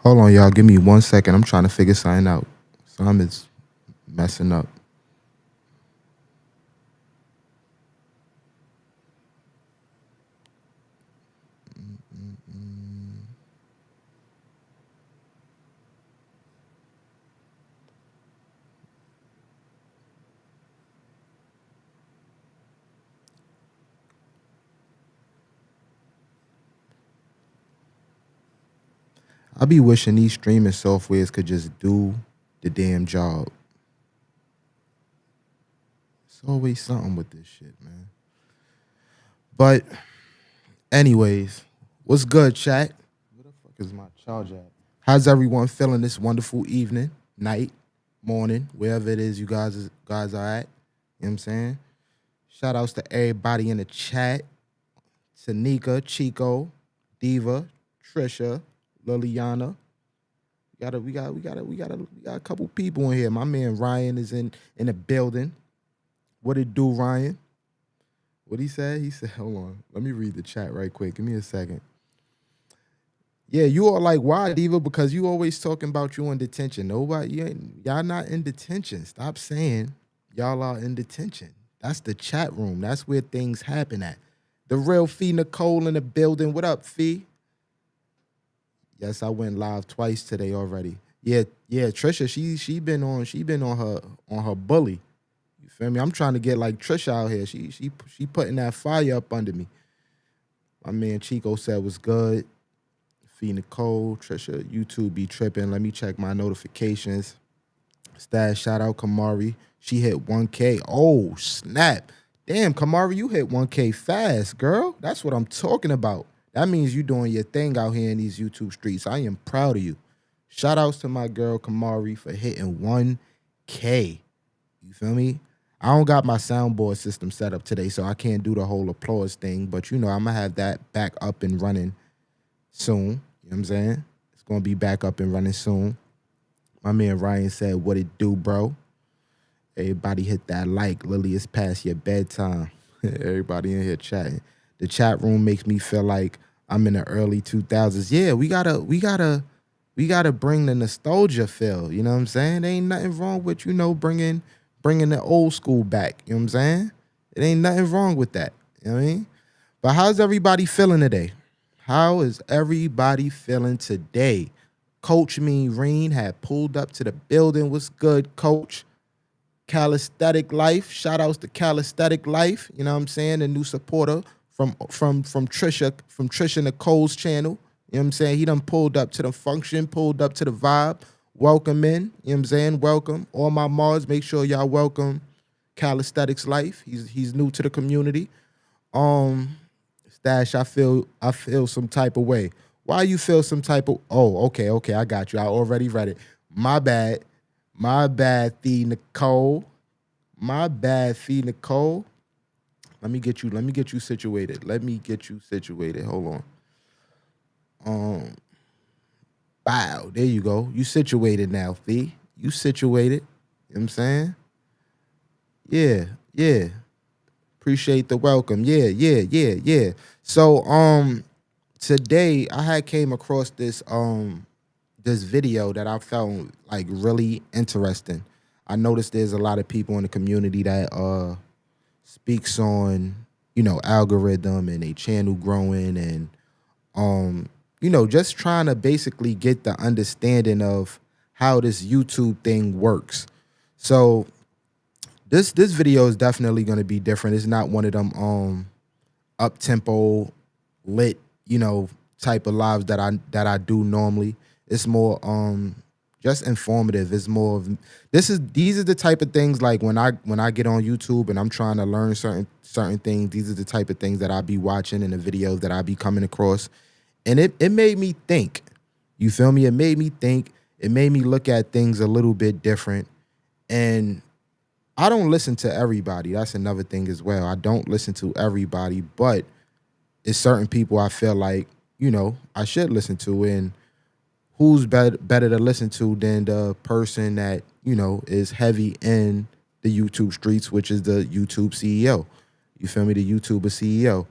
Hold on, y'all. Give me 1 second. I'm trying to figure something out. Something is messing up. I be wishing these streaming softwares could just do the damn job. It's always something with this shit, man. But anyways, what's good, chat? Where the fuck is my charger at? How's everyone feeling this wonderful evening, night, morning, wherever it is you guys are at? You know what I'm saying? Shout outs to everybody in the chat. Tanika, Chico, Diva, Trisha, Liliana. We got a couple people in here. My man Ryan is in the building. What it do, Ryan? What he said? He said, hold on. Let me read the chat right quick. Give me a second. Yeah, you are like, why, Diva? Because you always talking about you in detention. Y'all not in detention. Stop saying y'all are in detention. That's the chat room. That's where things happen at. The real Fee Nicole in the building. What up, Fee? Yes, I went live twice today already. Yeah, Trisha, she been on her bully. You feel me? I'm trying to get like Trisha out here. She putting that fire up under me. My man Chico said was good. Fee Nicole, Trisha, YouTube be tripping. Let me check my notifications. Stash, shout out Kamari. She hit 1K. Oh, snap. Damn, Kamari, you hit 1K fast, girl. That's what I'm talking about. That means you doing your thing out here in these YouTube streets. I am proud of you. Shout outs to my girl Kamari for hitting 1K. You feel me? I don't got my soundboard system set up today, so I can't do the whole applause thing. But, I'm going to have that back up and running soon. You know what I'm saying? It's going to be back up and running soon. My man Ryan said, what it do, bro? Everybody hit that like. Lily, it's past your bedtime. Everybody in here chatting. The chat room makes me feel like I'm in the early 2000s. Yeah, we gotta bring the nostalgia feel. You know what I'm saying? There ain't nothing wrong with bringing the old school back. You know what I'm saying? It ain't nothing wrong with that. You know what I mean? But how's everybody feeling today? How is everybody feeling today? Coach Mean Reen had pulled up to the building. What's good, Coach? Calisthenic Life. Shout outs to Calisthenic Life. You know what I'm saying? The new supporter from Trisha Nicole's channel. You know what I'm saying? He done pulled up to the function, pulled up to the vibe. Welcome in. You know what I'm saying? Welcome. All my Mars, make sure y'all welcome Calisthenics Life. He's new to the community. Stash, I feel some type of way. Why you feel some type of okay, I got you. I already read it. My bad, Fee Nicole. My bad, Fee Nicole. Let me get you situated. Hold on. Wow, there you go. You situated now, Fee. You situated. You know what I'm saying? Yeah. Appreciate the welcome. Yeah. So today I had came across this video that I found like really interesting. I noticed there's a lot of people in the community that speaks on, algorithm and a channel growing and just trying to basically get the understanding of how this YouTube thing works. So this video is definitely going to be different. It's not one of them up tempo lit, type of lives that I do normally. It's more just informative. It's more of these are the type of things like when I get on YouTube and I'm trying to learn certain things, these are the type of things that I be watching and the videos that I be coming across. And it made me think. You feel me? It made me think. It made me look at things a little bit different. And I don't listen to everybody. That's another thing as well. I don't listen to everybody, but it's certain people I feel like, I should listen to. And who's better to listen to than the person that, is heavy in the YouTube streets, which is the YouTube CEO. You feel me? The YouTuber CEO.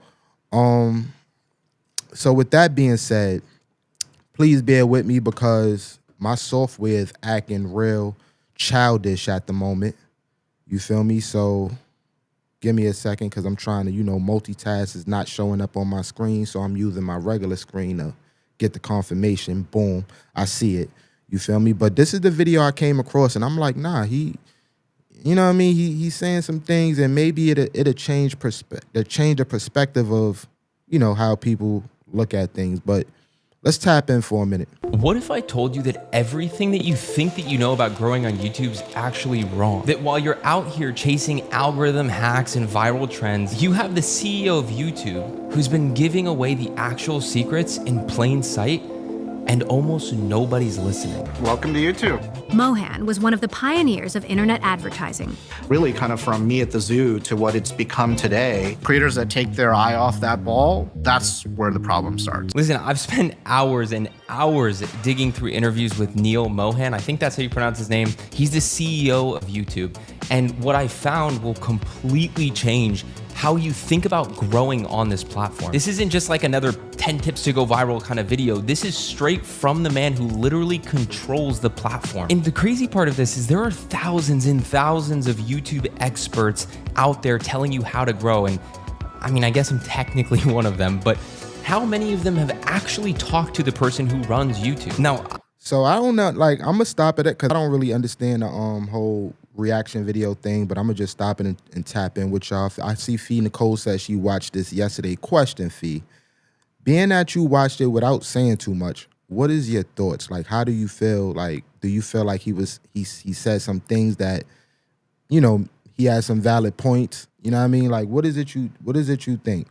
So with that being said, please bear with me because my software is acting real childish at the moment. You feel me? So give me a second because I'm trying to, multitask is not showing up on my screen. So I'm using my regular screen to get the confirmation. Boom. I see it. You feel me? But this is the video I came across and I'm like, nah, you know what I mean? He's saying some things and maybe it'll change the perspective of, how people look at things. But let's tap in for a minute. What if I told you that everything that you think that you know about growing on YouTube is actually wrong? That while you're out here chasing algorithm hacks and viral trends, you have the CEO of YouTube who's been giving away the actual secrets in plain sight, and almost nobody's listening. Welcome to YouTube. Mohan was one of the pioneers of internet advertising. Really kind of from me at the zoo to what it's become today. Creators that take their eye off that ball, that's where the problem starts. Listen, I've spent hours and hours digging through interviews with Neal Mohan. I think that's how you pronounce his name. He's the CEO of YouTube. And what I found will completely change how you think about growing on this platform. This isn't just like another 10 tips to go viral kind of video. This is straight from the man who literally controls the platform. And the crazy part of this is there are thousands and thousands of YouTube experts out there telling you how to grow. And I mean, I guess I'm technically one of them, but how many of them have actually talked to the person who runs YouTube? Now, so I don't know, like, I'm gonna stop at it because I don't really understand the whole reaction video thing, but I'm gonna just stop it and tap in with y'all. I see Fee Nicole said she watched this yesterday. Question, Fee. Being that you watched it without saying too much, what is your thoughts? Like, how do you feel? Like, do you feel like he said some things that, he had some valid points? You know what I mean? Like, what is it you think?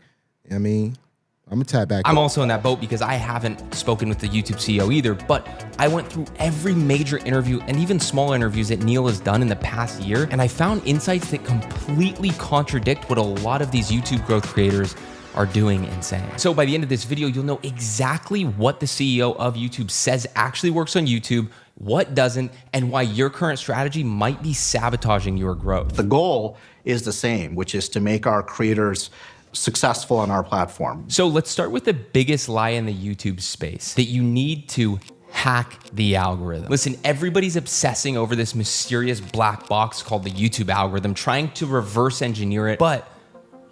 I mean, I'm gonna tap back. I'm also in that boat because I haven't spoken with the YouTube CEO either, but I went through every major interview and even small interviews that Neal has done in the past year, and I found insights that completely contradict what a lot of these YouTube growth creators are doing and saying. So by the end of this video, you'll know exactly what the CEO of YouTube says actually works on YouTube, what doesn't, and why your current strategy might be sabotaging your growth. The goal is the same, which is to make our creators successful on our platform. So let's start with the biggest lie in the YouTube space, that you need to hack the algorithm. Listen, everybody's obsessing over this mysterious black box called the YouTube algorithm, trying to reverse engineer it. But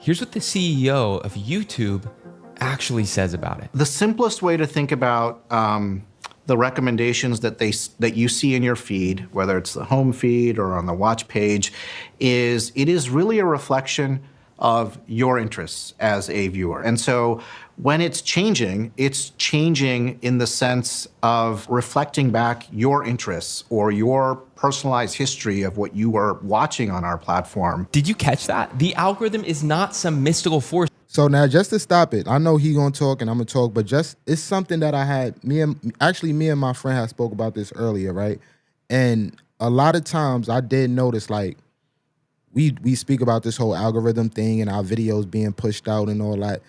here's what the CEO of YouTube actually says about it. The simplest way to think about the recommendations that you see in your feed, whether it's the home feed or on the watch page, is it is really a reflection of your interests as a viewer. And so when it's changing in the sense of reflecting back your interests or your personalized history of what you are watching on our platform. Did you catch that? The algorithm is not some mystical force. So now, just to stop it, I know he gonna talk and I'm gonna talk, but it's something that I had, me and my friend had spoke about this earlier, right? And a lot of times I did notice, like, we speak about this whole algorithm thing and our videos being pushed out and all that.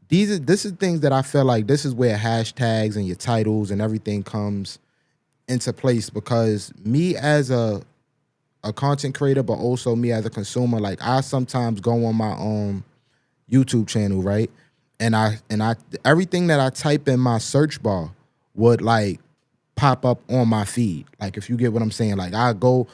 This is things that I feel like this is where hashtags and your titles and everything comes into place, because me as a content creator, but also me as a consumer, like, I sometimes go on my own YouTube channel, right? And I everything that I type in my search bar would, like, pop up on my feed. Like, if you get what I'm saying, like, I go,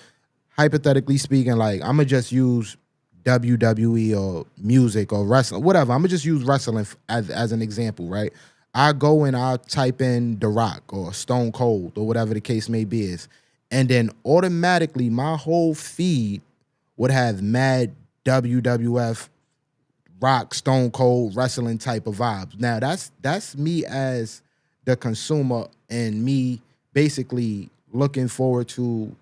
hypothetically speaking, like, I'm gonna just use WWE or music or wrestling, whatever. I'm gonna just use wrestling as an example, right? I go and I type in The Rock or Stone Cold or whatever the case may be is, and then automatically my whole feed would have mad WWF, Rock, Stone Cold, wrestling type of vibes. Now that's me as the consumer and me basically looking forward to,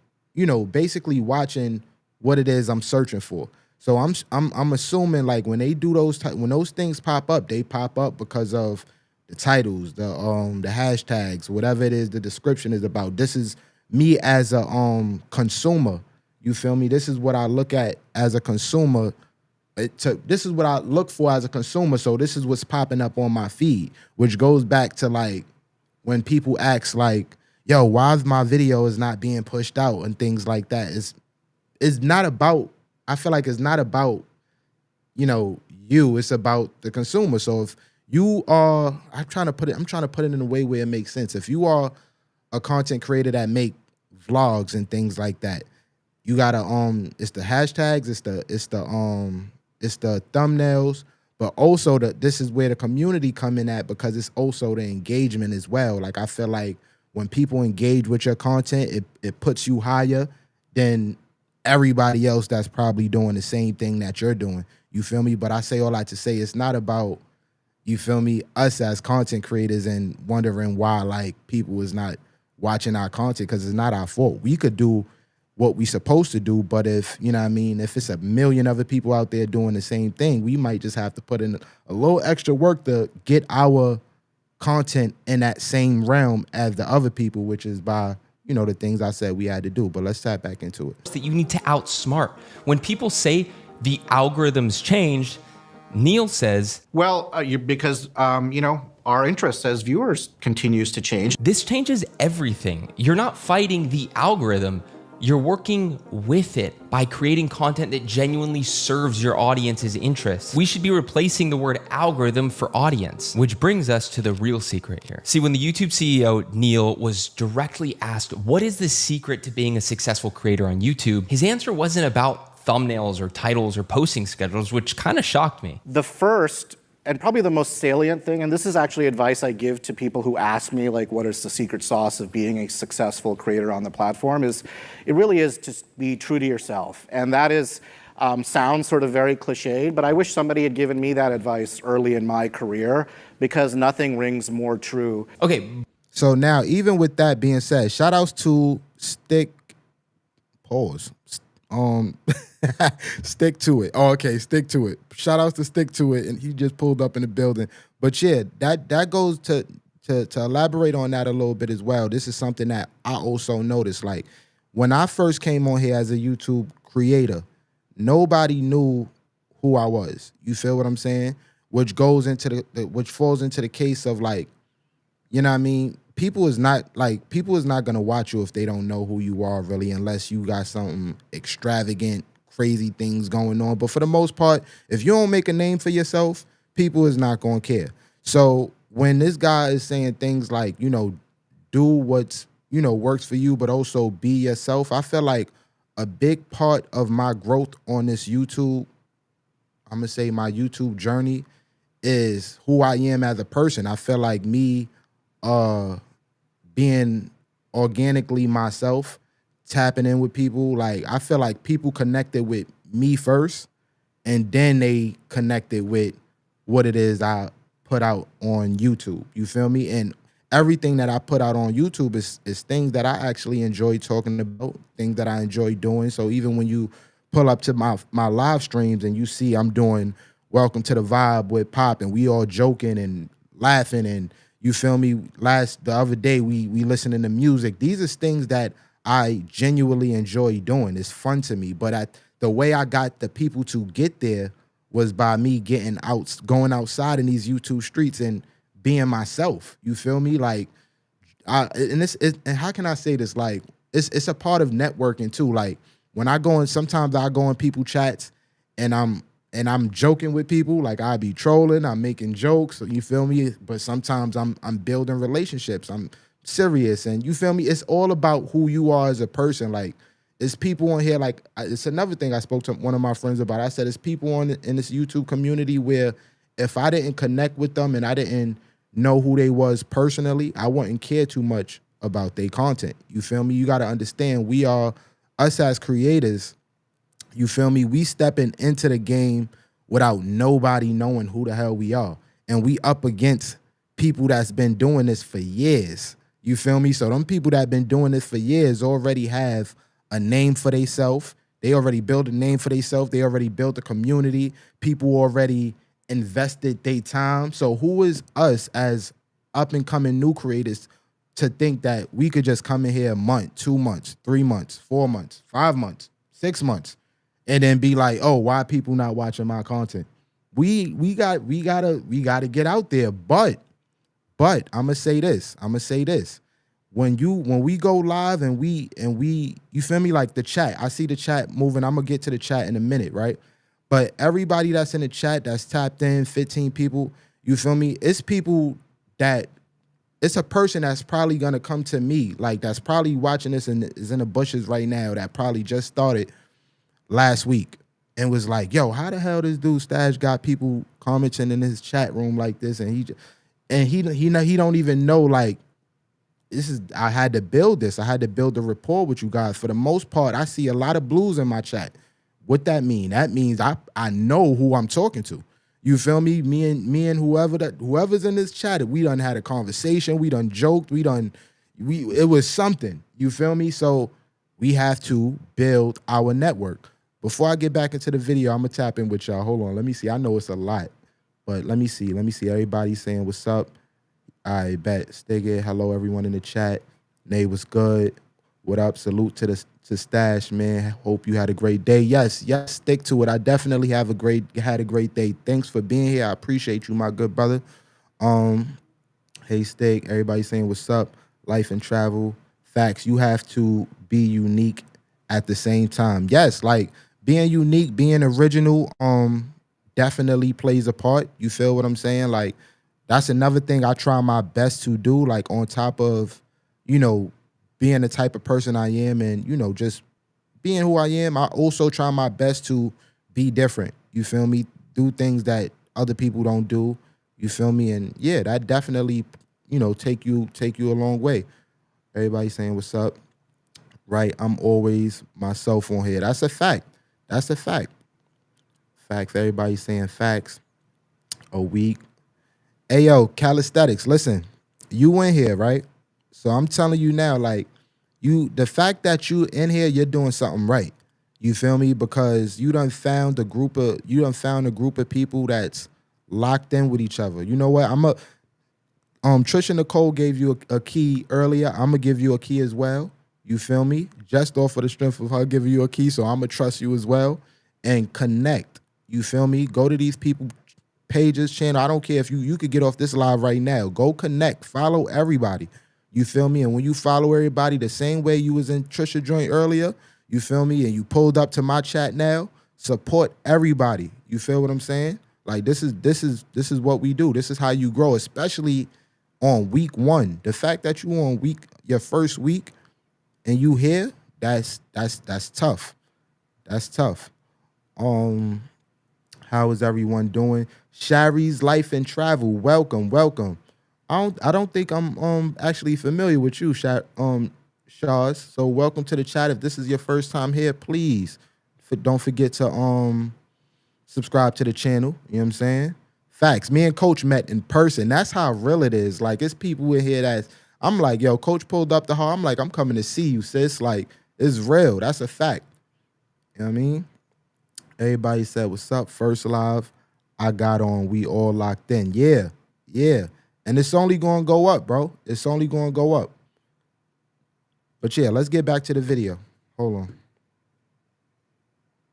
basically watching what it is I'm searching for. So I'm assuming, like, when they do when those things pop up, they pop up because of the titles, the hashtags, whatever it is the description is about. This is me as a consumer. You feel me? This is what I look at as a consumer. This is what I look for as a consumer. So this is what's popping up on my feed, which goes back to, like, when people ask, like, yo, why is my video is not being pushed out and things like that. It's not about, I feel like it's not about, you, it's about the consumer. So if I'm trying to put it in a way where it makes sense. If you are a content creator that make vlogs and things like that, you gotta it's the hashtags, it's the thumbnails, but also this is where the community come in at, because it's also the engagement as well. Like, I feel like when people engage with your content, it puts you higher than everybody else that's probably doing the same thing that you're doing. You feel me? But I say all that to say it's not about, you feel me, us as content creators and wondering why like people is not watching our content, because it's not our fault. We could do what we supposed to do, but if, you know what I mean, if it's a million other people out there doing the same thing, we might just have to put in a little extra work to get our content in that same realm as the other people, which is by, you know, the things I said we had to do. But let's tap back into it. That you need to outsmart. When people say the algorithms changed, Neal says, Well, because our interest as viewers continues to change. this changes everything. You're not fighting the algorithm. You're working with it by creating content that genuinely serves your audience's interests. We should be replacing the word algorithm for audience, which brings us to the real secret here. See, when the YouTube CEO, Neal, was directly asked, what is the secret to being a successful creator on YouTube? His answer wasn't about thumbnails or titles or posting schedules, which kind of shocked me. The first and probably the most salient thing, and this is actually advice I give to people who ask me, like, what is the secret sauce of being a successful creator on the platform, is it really is to be true to yourself. And that is, sounds sort of very cliched, but I wish somebody had given me that advice early in my career, because nothing rings more true. Okay. So now, even with that being said, shout outs to Stick to it. Oh, okay, Stick to it. Shout outs to Stick to it, and he just pulled up in the building. But yeah, that goes to elaborate on that a little bit as well. This is something that I also noticed. Like, when I first came on here as a YouTube creator, nobody knew who I was. You feel what I'm saying? Which goes into which falls into the case of, like, you know what I mean? People is not gonna watch you if they don't know who you are, really, unless you got something extravagant, crazy things going on. But for the most part, if you don't make a name for yourself, people is not gonna care. So when this guy is saying things like, you know, do what's, you know, works for you, but also be yourself, I feel like a big part of my growth on this YouTube, I'm gonna say my YouTube journey, is who I am as a person. I feel like me being organically myself, tapping in with people, like, I feel like people connected with me first, and then they connected with what it is I put out on YouTube. You feel me? And everything that I put out on YouTube is things that I actually enjoy talking about, things that I enjoy doing. So even when you pull up to my live streams and you see I'm doing Welcome to the Vibe with Pop, and we all joking and laughing, and you feel me, the other day we listening to music. These are things that I genuinely enjoy doing. It's fun to me. But the way I got the people to get there was by me going outside in these YouTube streets and being myself. You feel me? Like, and how can I say this? Like, it's a part of networking too. Like, when I go in, sometimes I go in people chats and I'm joking with people. Like, I be trolling, I'm making jokes, you feel me? But sometimes I'm building relationships. I'm serious, and you feel me? It's all about who you are as a person. Like, it's people on here, like, it's another thing I spoke to one of my friends about. I said, it's people in this YouTube community where if I didn't connect with them and I didn't know who they was personally, I wouldn't care too much about their content. You feel me? You got to understand, us as creators, you feel me? We stepping into the game without nobody knowing who the hell we are. And we up against people that's been doing this for years. You feel me? So them people that been doing this for years already have a name for themselves. They already built a name for themselves. They already built a community. People already invested their time. So who is us as up and coming new creators to think that we could just come in here a month, 2 months, 3 months, 4 months, 5 months, 6 months, and then be like, oh, why people not watching my content? We gotta get out there. But I'ma say this. When we go live and we you feel me, like the chat, I see the chat moving. I'm gonna get to the chat in a minute, right? But everybody that's in the chat that's tapped in, 15 people, You feel me? It's people that, it's a person that's probably gonna come to me, like that's probably watching this and is in the bushes right now, that probably just started last week and was like, yo, how the hell this dude Stash got people commenting in his chat room like this, and he don't even know, like, this is, I had to build this. I had to build a rapport with you guys. For the most part, I see a lot of blues in my chat. What that mean? That means I know who I'm talking to. You feel me? Me and whoever's in this chat, we done had a conversation, we done joked, it was something. You feel me? So we have to build our network. Before I get back into the video, I'm gonna tap in with y'all. Hold on, let me see. I know it's a lot, but let me see. Everybody saying what's up. I bet. Stigger, hello everyone in the chat. Nay, what's good? What up? Salute to Stash, man. Hope you had a great day. Yes, stick to it. I definitely had a great day. Thanks for being here. I appreciate you, my good brother. Hey, Steak. Everybody saying what's up. Life and travel. Facts. You have to be unique at the same time. Yes, like being unique, being original, definitely plays a part. You feel what I'm saying? Like, that's another thing I try my best to do, like on top of, being the type of person I am and, just being who I am. I also try my best to be different. You feel me? Do things that other people don't do. You feel me? And yeah, that definitely, take you a long way. Everybody saying what's up. Right? I'm always myself on here. That's a fact. Facts. Everybody saying facts. A week. Hey, yo, calisthenics, listen, you in here, right? So I'm telling you now, like, the fact that you in here, you're doing something right. You feel me? Because you done found a group of people that's locked in with each other. You know what? Trisha Nicole gave you a key earlier. I'm gonna give you a key as well. You feel me? Just off of the strength of her giving you a key, so I'm gonna trust you as well and connect. You feel me? Go to these people pages, channel. I don't care if you could get off this live right now. Go connect. Follow everybody. You feel me? And when you follow everybody the same way you was in Trisha joint earlier, you feel me? And you pulled up to my chat now, support everybody. You feel what I'm saying? Like this is what we do. This is how you grow, especially on week 1. The fact that you on your first week and you here, that's tough. That's tough. How is everyone doing? Shari's Life and Travel, welcome. I don't think I'm actually familiar with you, Shaz. So welcome to the chat. If this is your first time here, please don't forget to subscribe to the channel. You know what I'm saying? Facts. Me and Coach met in person. That's how real it is. Like, it's people in here that I'm like, yo, Coach pulled up the hall. I'm like, I'm coming to see you, sis. Like, it's real. That's a fact. You know what I mean? Everybody said, what's up? First live I got on. We all locked in. Yeah. And it's only going to go up, bro. It's only going to go up. But yeah, let's get back to the video. Hold on.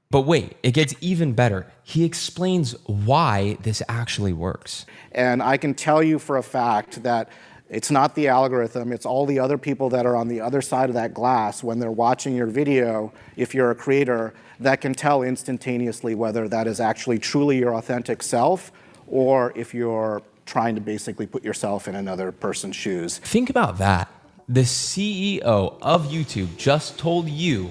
But wait, it gets even better. He explains why this actually works. And I can tell you for a fact that it's not the algorithm, it's all the other people that are on the other side of that glass when they're watching your video, if you're a creator, that can tell instantaneously whether that is actually truly your authentic self or if you're trying to basically put yourself in another person's shoes. Think about that. The CEO of YouTube just told you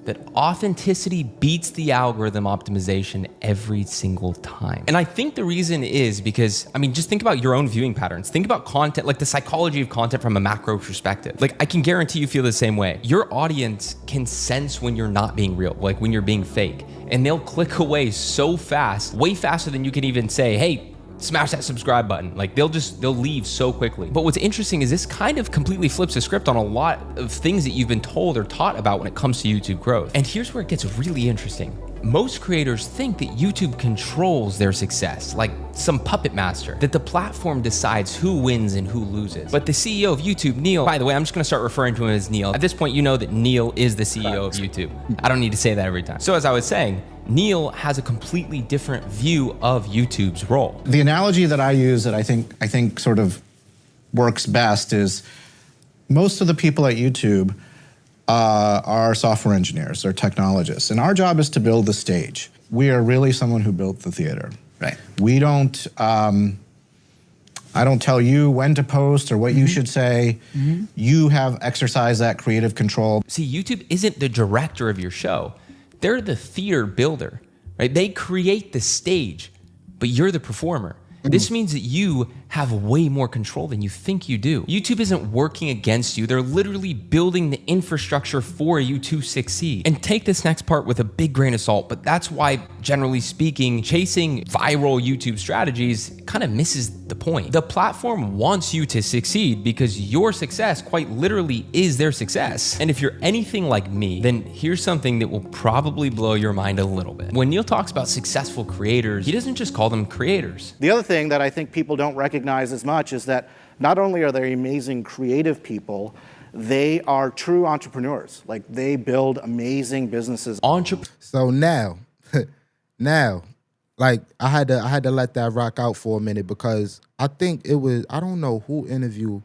that authenticity beats the algorithm optimization every single time. And I think the reason is because, I mean, just think about your own viewing patterns. Think about content, like the psychology of content from a macro perspective. Like, I can guarantee you feel the same way. Your audience can sense when you're not being real, like when you're being fake. And they'll click away so fast, way faster than you can even say, hey, smash that subscribe button. Like, they'll leave so quickly. But what's interesting is this kind of completely flips the script on a lot of things that you've been told or taught about when it comes to YouTube growth. And here's where it gets really interesting. Most creators think that YouTube controls their success, like some puppet master, that the platform decides who wins and who loses. But the CEO of YouTube, Neal, by the way, I'm just gonna start referring to him as Neal. At this point, you know that Neal is the CEO of YouTube. I don't need to say that every time. So as I was saying, Neal has a completely different view of YouTube's role. The analogy that I use that I think sort of works best is most of the people at YouTube are software engineers or technologists, and our job is to build the stage. We are really someone who built the theater. Right. We don't I don't tell you when to post or what you should say. You have exercised that creative control. See, YouTube isn't the director of your show. They're the theater builder, right? They create the stage, but you're the performer. This means that you have way more control than you think you do. YouTube isn't working against you. They're literally building the infrastructure for you to succeed. And take this next part with a big grain of salt, but that's why, generally speaking, chasing viral YouTube strategies kind of misses the point. The platform wants you to succeed because your success quite literally is their success. And if you're anything like me, then here's something that will probably blow your mind a little bit. When Neal talks about successful creators, he doesn't just call them creators. The other thing that I think people don't recognize as much is that not only are they amazing creative people, they are true entrepreneurs. Like, they build amazing businesses. So now, like I had to let that rock out for a minute because I think it was, I don't know who interviewed.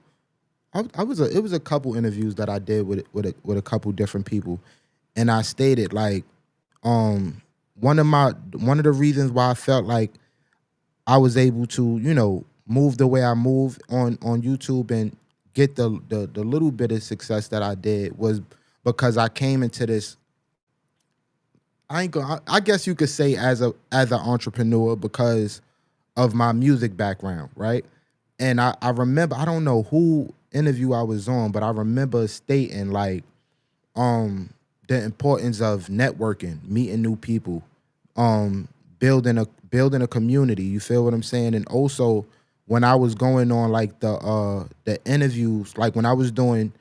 It was a couple interviews that I did with a couple different people, and I stated like, one of the reasons why I felt like I was able to, you know, move the way I move on YouTube and get the little bit of success that I did was because I came into this. I guess you could say as an entrepreneur because of my music background, right? And I remember, I don't know who interview I was on, but I remember stating like the importance of networking, meeting new people, building a community. You feel what I'm saying? And also when I was going on like the interviews, like when I was doing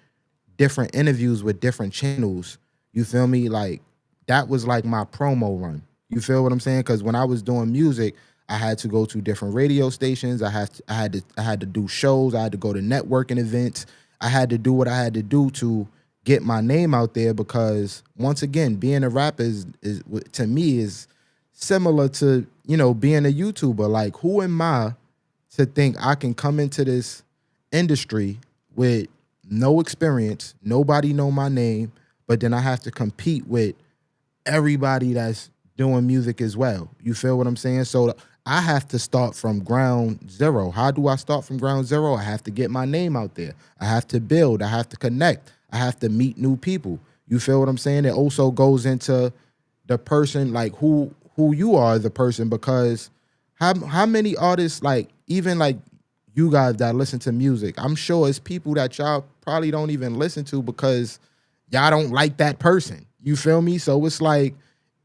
different interviews with different channels, you feel me? Like that was like my promo run. You feel what I'm saying? Because when I was doing music, I had to go to different radio stations. I had to do shows. I had to go to networking events. I had to do what I had to do to get my name out there because once again, being a rapper is to me is similar to, you know, being a YouTuber. Like, who am I to think I can come into this industry with no experience, nobody know my name, but then I have to compete with everybody that's doing music as well. You feel what I'm saying? So I have to start from ground zero. How do I start from ground zero? I have to get my name out there. I have to build. I have to connect. I have to meet new people. You feel what I'm saying? It also goes into the person, like who you are as a person, because how many artists, like even like you guys that listen to music, I'm sure it's people that y'all probably don't even listen to because y'all don't like that person. You feel me? So it's like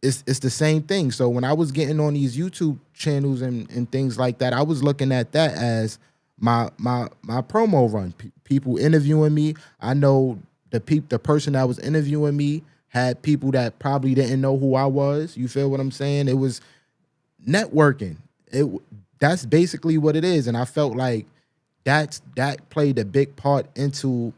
it's the same thing. So when I was getting on these YouTube channels and things like that, I was looking at that as my promo run. People interviewing me. I know the person that was interviewing me had people that probably didn't know who I was. You feel what I'm saying? It was networking. That's basically what it is. And I felt like that played a big part into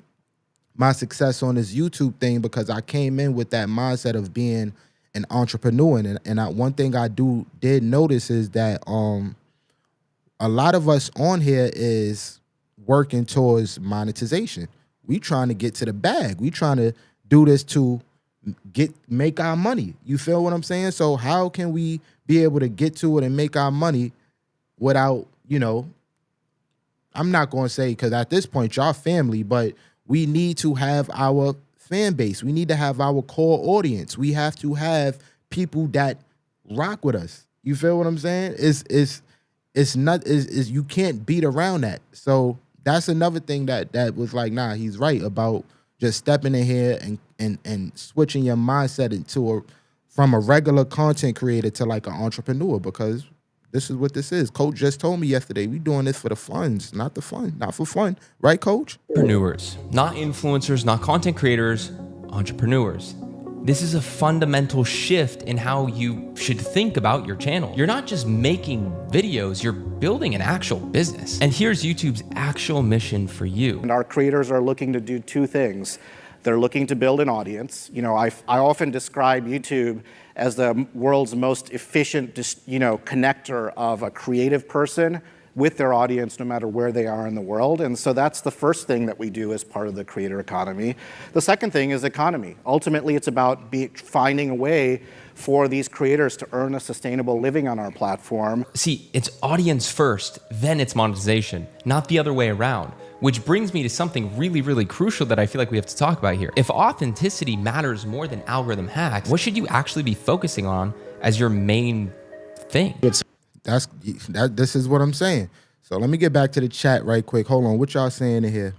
my success on this YouTube thing because I came in with that mindset of being an entrepreneur. And one thing I did notice is that a lot of us on here is working towards monetization. We trying to get to the bag. We trying to do this to make our money. You feel what I'm saying? So how can we be able to get to it and make our money without, you know, I'm not going to say, because at this point y'all family, but we need to have our fan base. We need to have our core audience. We have to have people that rock with us. You feel what I'm saying? You can't beat around that. So that's another thing that was like, nah, he's right about just stepping in here and switching your mindset from a regular content creator to like an entrepreneur, because this is what this is. Coach just told me yesterday, we doing this for the funds, not for fun. Right, Coach? Entrepreneurs, not influencers, not content creators, entrepreneurs. This is a fundamental shift in how you should think about your channel. You're not just making videos, you're building an actual business. And here's YouTube's actual mission for you. And our creators are looking to do two things. They're looking to build an audience. You know, I often describe YouTube as the world's most efficient, connector of a creative person, with their audience no matter where they are in the world. And so that's the first thing that we do as part of the creator economy. The second thing is economy. Ultimately, it's about finding a way for these creators to earn a sustainable living on our platform. See, it's audience first, then it's monetization, not the other way around. Which brings me to something really, really crucial that I feel like we have to talk about here. If authenticity matters more than algorithm hacks, what should you actually be focusing on as your main thing? This is what I'm saying. So let me get back to the chat right quick. Hold on, what y'all saying in here?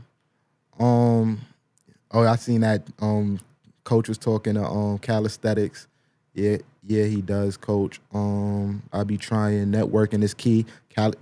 Oh, I seen that coach was talking to calisthenics. Yeah, he does, coach. I be trying. Networking is key.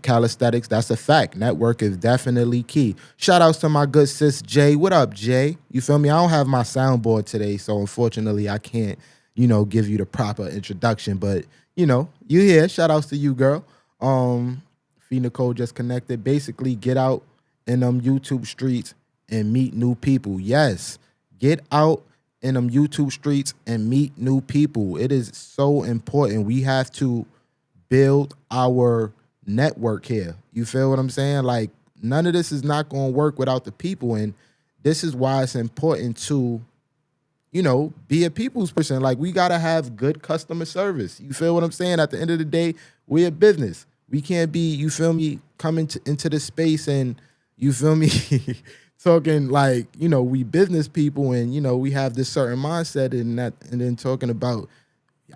Calisthenics, that's a fact. Network is definitely key. Shout outs to my good sis Jay. What up, Jay? You feel me? I don't have my soundboard today, so unfortunately I can't, give you the proper introduction. But you here. Shout outs to you, girl. Fee Nicole just connected. Basically, get out in them YouTube streets and meet new people. Yes, get out in them YouTube streets and meet new people. It is so important. We have to build our network here. You feel what I'm saying? Like, none of this is not going to work without the people. And this is why it's important to, be a people's person. Like, we got to have good customer service. You feel what I'm saying? At the end of the day, we're a business. We can't be, you feel me, coming into the space and, you feel me, talking like, we business people and, we have this certain mindset and then talking about,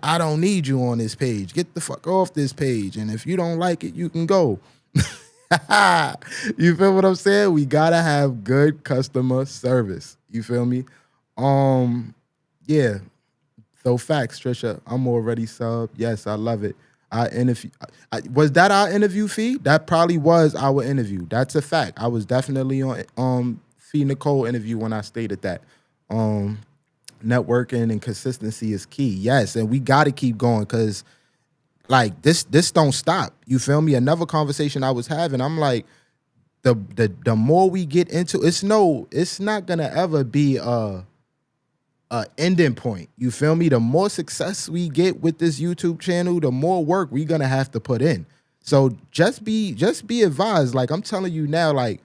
I don't need you on this page. Get the fuck off this page. And if you don't like it, you can go. You feel what I'm saying? We gotta have good customer service. You feel me? Yeah. So facts, Trisha. I'm already sub. Yes, I love it. Was that our interview, Fee? That probably was our interview. That's a fact. I was definitely on Fee Nicole interview when I stated that. Networking and consistency is key. Yes, and we got to keep going because, like, this don't stop. You feel me? Another conversation I was having, I'm like, the more we get into, it's not gonna ever be a ending point. You feel me? The more success we get with this YouTube channel, the more work we gonna have to put in. So just be advised. Like, I'm telling you now, like,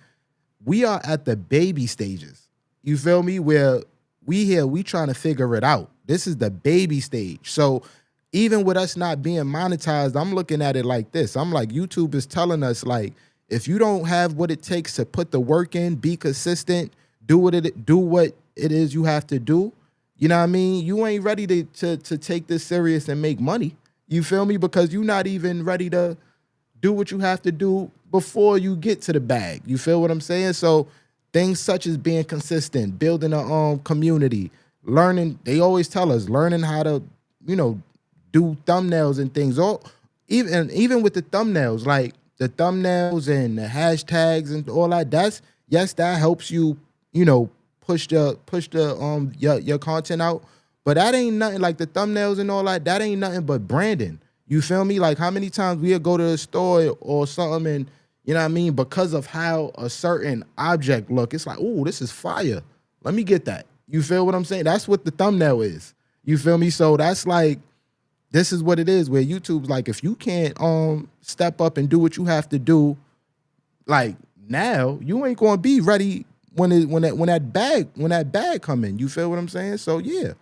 we are at the baby stages. You feel me? Where we trying to figure it out. This is the baby stage. So even with us not being monetized, I'm looking at it like this. I'm like, YouTube is telling us, like, if you don't have what it takes to put the work in, be consistent, do what it is you have to do, you know what I mean? You ain't ready to take this serious and make money. You feel me? Because you're not even ready to do what you have to do before you get to the bag. You feel what I'm saying? So things such as being consistent, building a community, learning. They always tell us learning how to, do thumbnails and things. Or even with the thumbnails, like the thumbnails and the hashtags and all that. That helps you, push your content out. But that ain't nothing like the thumbnails and all that. That ain't nothing but branding. You feel me? Like, how many times we'll go to the store or something and, you know what I mean? Because of how a certain object look, it's like, oh, this is fire. Let me get that. You feel what I'm saying? That's what the thumbnail is. You feel me? So that's like, this is what it is, where YouTube's like, if you can't step up and do what you have to do, like, now, you ain't gonna be ready when that bag come in. You feel what I'm saying? So yeah.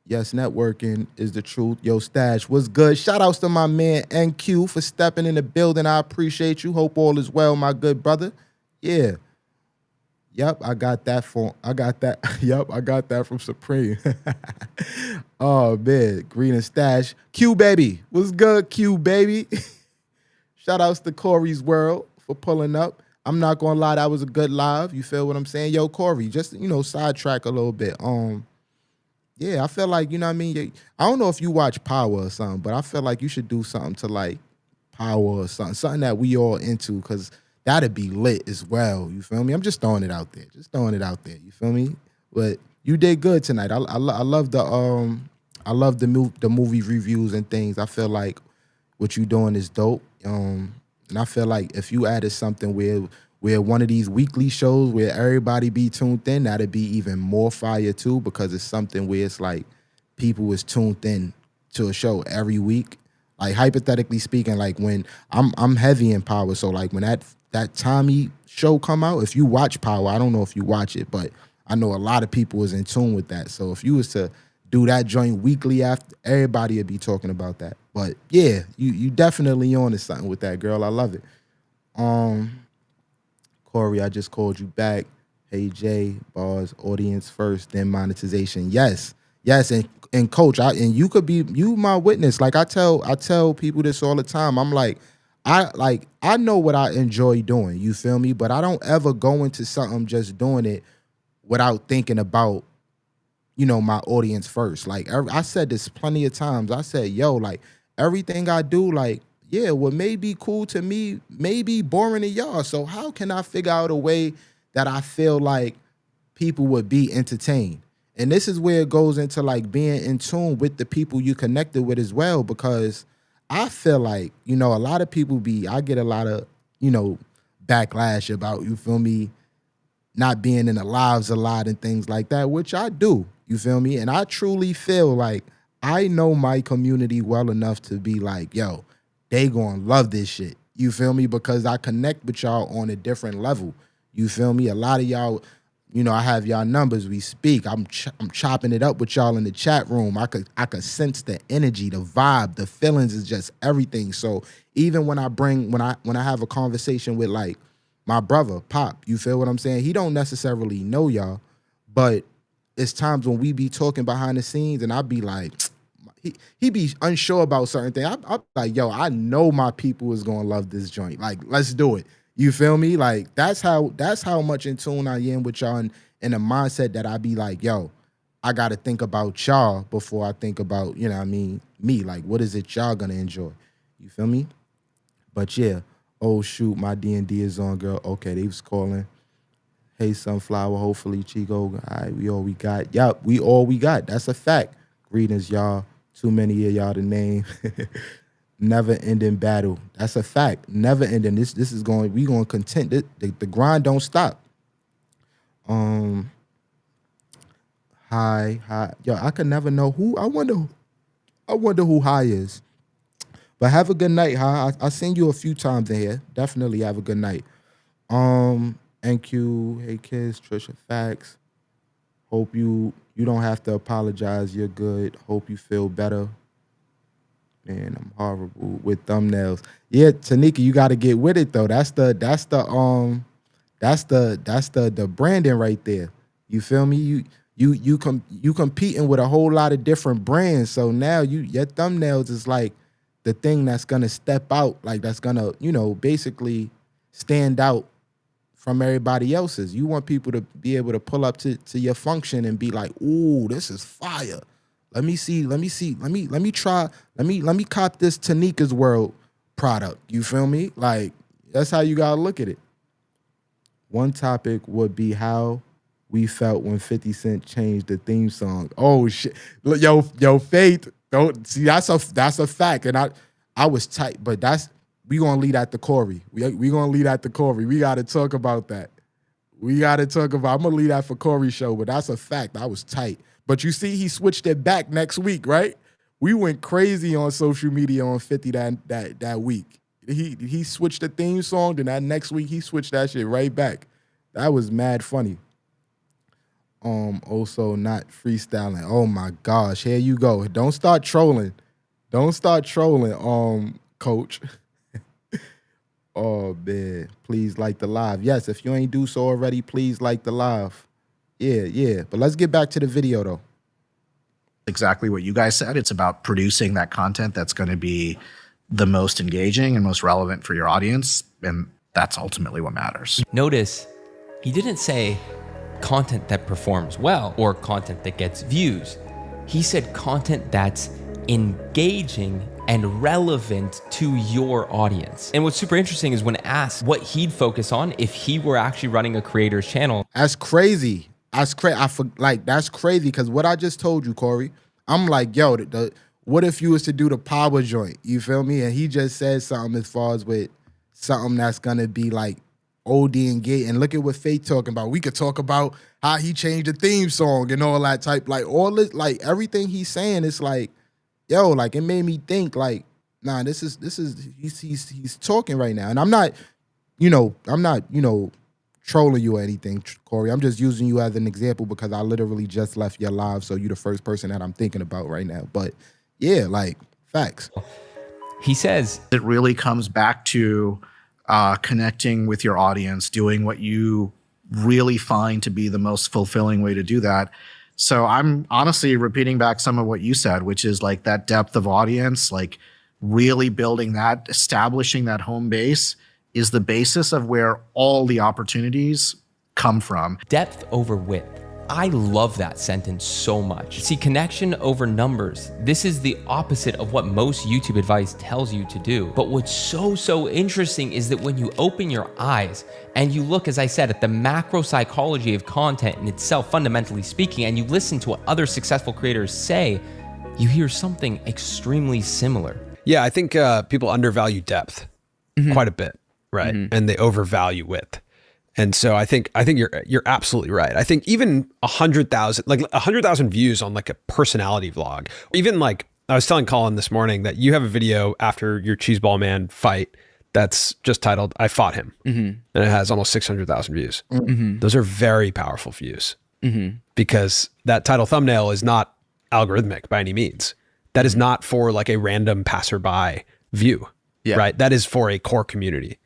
Yes, networking is the truth. Yo, Stash, what's good? Shout outs to my man NQ for stepping in the building. I appreciate you. Hope all is well, my good brother. Yeah. Yep, I got that from Supreme. Oh, man. Green and Stash. Q, baby. What's good, Q, baby? Shout outs to Corey's World for pulling up. I'm not going to lie, that was a good live. You feel what I'm saying? Yo, Corey, just, sidetrack a little bit. Yeah, I feel like, you know what I mean? I don't know if you watch Power or something, but I feel like you should do something to, like, Power or something that we all into, because that'd be lit as well. You feel me? I'm just throwing it out there. You feel me? But you did good tonight. I love the movie reviews and things. I feel like what you doing is dope. And I feel like if you added something where one of these weekly shows where everybody be tuned in, that'd be even more fire too, because it's something where it's like people is tuned in to a show every week. Like hypothetically speaking, like when I'm heavy in Power, so like when that Tommy show come out, if you watch Power, I don't know if you watch it, but I know a lot of people is in tune with that. So if you was to do that joint weekly after, everybody would be talking about that. But yeah, you definitely on to something with that, girl. I love it. Corey, I just called you back. Hey Jay, bars, audience first, then monetization. Yes, and coach, and you could be my witness. Like I tell people this all the time. I'm like, I know what I enjoy doing. You feel me? But I don't ever go into something just doing it without thinking about, my audience first. Like I said this plenty of times. I said, yo, like everything I do, like, yeah, what may be cool to me may be boring to y'all. So how can I figure out a way that I feel like people would be entertained? And this is where it goes into like being in tune with the people you connected with as well, because I feel like, a lot of people I get a lot of, backlash about, you feel me, not being in the lives a lot and things like that, which I do, you feel me? And I truly feel like I know my community well enough to be like, yo, they gonna love this shit, you feel me? Because I connect with y'all on a different level, you feel me? A lot of y'all, I have y'all numbers, we speak, I'm chopping it up with y'all in the chat room. I could sense the energy, the vibe, the feelings is just everything. So even when I have a conversation with like my brother, Pop, you feel what I'm saying? He don't necessarily know y'all, but it's times when we be talking behind the scenes and I be like, he be unsure about certain things. I'm like, yo, I know my people is gonna love this joint. Like, let's do it. You feel me? Like that's how much in tune I am with y'all, and in a mindset that I be like, yo, I gotta think about y'all before I think about, me. Like, what is it y'all gonna enjoy? You feel me? But yeah, oh shoot, my D&D is on, girl. Okay, they was calling. Hey, Sunflower, hopefully Chico. All right, we all we got. Yup, we all we got. That's a fact. Greetings, y'all. Too many of y'all to name. Never ending battle. That's a fact. Never ending. This is going. We going to content. The grind don't stop. Hi. Yo, I can never know who. I wonder who Hi is. But have a good night, Hi. I seen you a few times in here. Definitely have a good night. NQ. Hey kids. Trisha. Facts. Hope you don't have to apologize. You're good. Hope you feel better. Man, I'm horrible with thumbnails. Yeah, Tanika, you got to get with it though. That's the branding right there. You feel me? You competing with a whole lot of different brands. So now your thumbnails is like the thing that's gonna step out, like that's gonna, basically stand out from everybody else's. You want people to be able to pull up to your function and be like, ooh, this is fire. Let me cop this Tanika's World product. You feel me? Like, that's how you gotta look at it. One topic would be how we felt when 50 Cent changed the theme song. Oh shit. Look, yo, Faith, don't see, that's a fact. And I was tight, but we gonna lead at the Corey. We gonna lead at the Corey. We gotta talk about that. I'm gonna lead that for Corey's show, but that's a fact. I was tight. But you see, he switched it back next week, right? We went crazy on social media on 50 that week. He switched the theme song, then that next week he switched that shit right back. That was mad funny. Also not freestyling. Oh my gosh, here you go. Don't start trolling, coach. Oh man, please like the live. Yes, if you ain't do so already, please like the live. Yeah. But let's get back to the video though. Exactly what you guys said. It's about producing that content that's going to be the most engaging and most relevant for your audience. And that's ultimately what matters. Notice he didn't say content that performs well or content that gets views. He said content that's engaging and relevant to your audience. And what's super interesting is when asked what he'd focus on if he were actually running a creator's channel. That's crazy. That's crazy because what I just told you, Corey, I'm like, yo, what if you was to do the power joint? You feel me? And he just said something as far as with something that's gonna be like OD and gay. And look at what Faith talking about. We could talk about how he changed the theme song and all that type, like all this, like everything he's saying is like, yo, like it made me think like, Nah, he's talking right now, and I'm not trolling you or anything, Corey. I'm just using you as an example because I literally just left your live, so you're the first person that I'm thinking about right now. But yeah, like facts. He says it really comes back to connecting with your audience, doing what you really find to be the most fulfilling way to do that. So I'm honestly repeating back some of what you said, which is like that depth of audience, like really building that, establishing that home base is the basis of where all the opportunities come from. depth over width. I love that sentence so much. See, connection over numbers. This is the opposite of what most YouTube advice tells you to do. But what's so interesting is that when you open your eyes and you look, as I said, at the macro psychology of content in itself, fundamentally speaking, and you listen to what other successful creators say, you hear something extremely similar. Yeah, I think people undervalue depth quite a bit, right? And they overvalue width. And so I think you're absolutely right. I think even 100,000 views on like a personality vlog, even like I was telling Colin this morning that you have a video after your Cheeseball Man fight that's just titled "I Fought Him," and it has almost 600,000 views. Those are very powerful views because that title thumbnail is not algorithmic by any means. That is not for like a random passerby view, right? That is for a core community.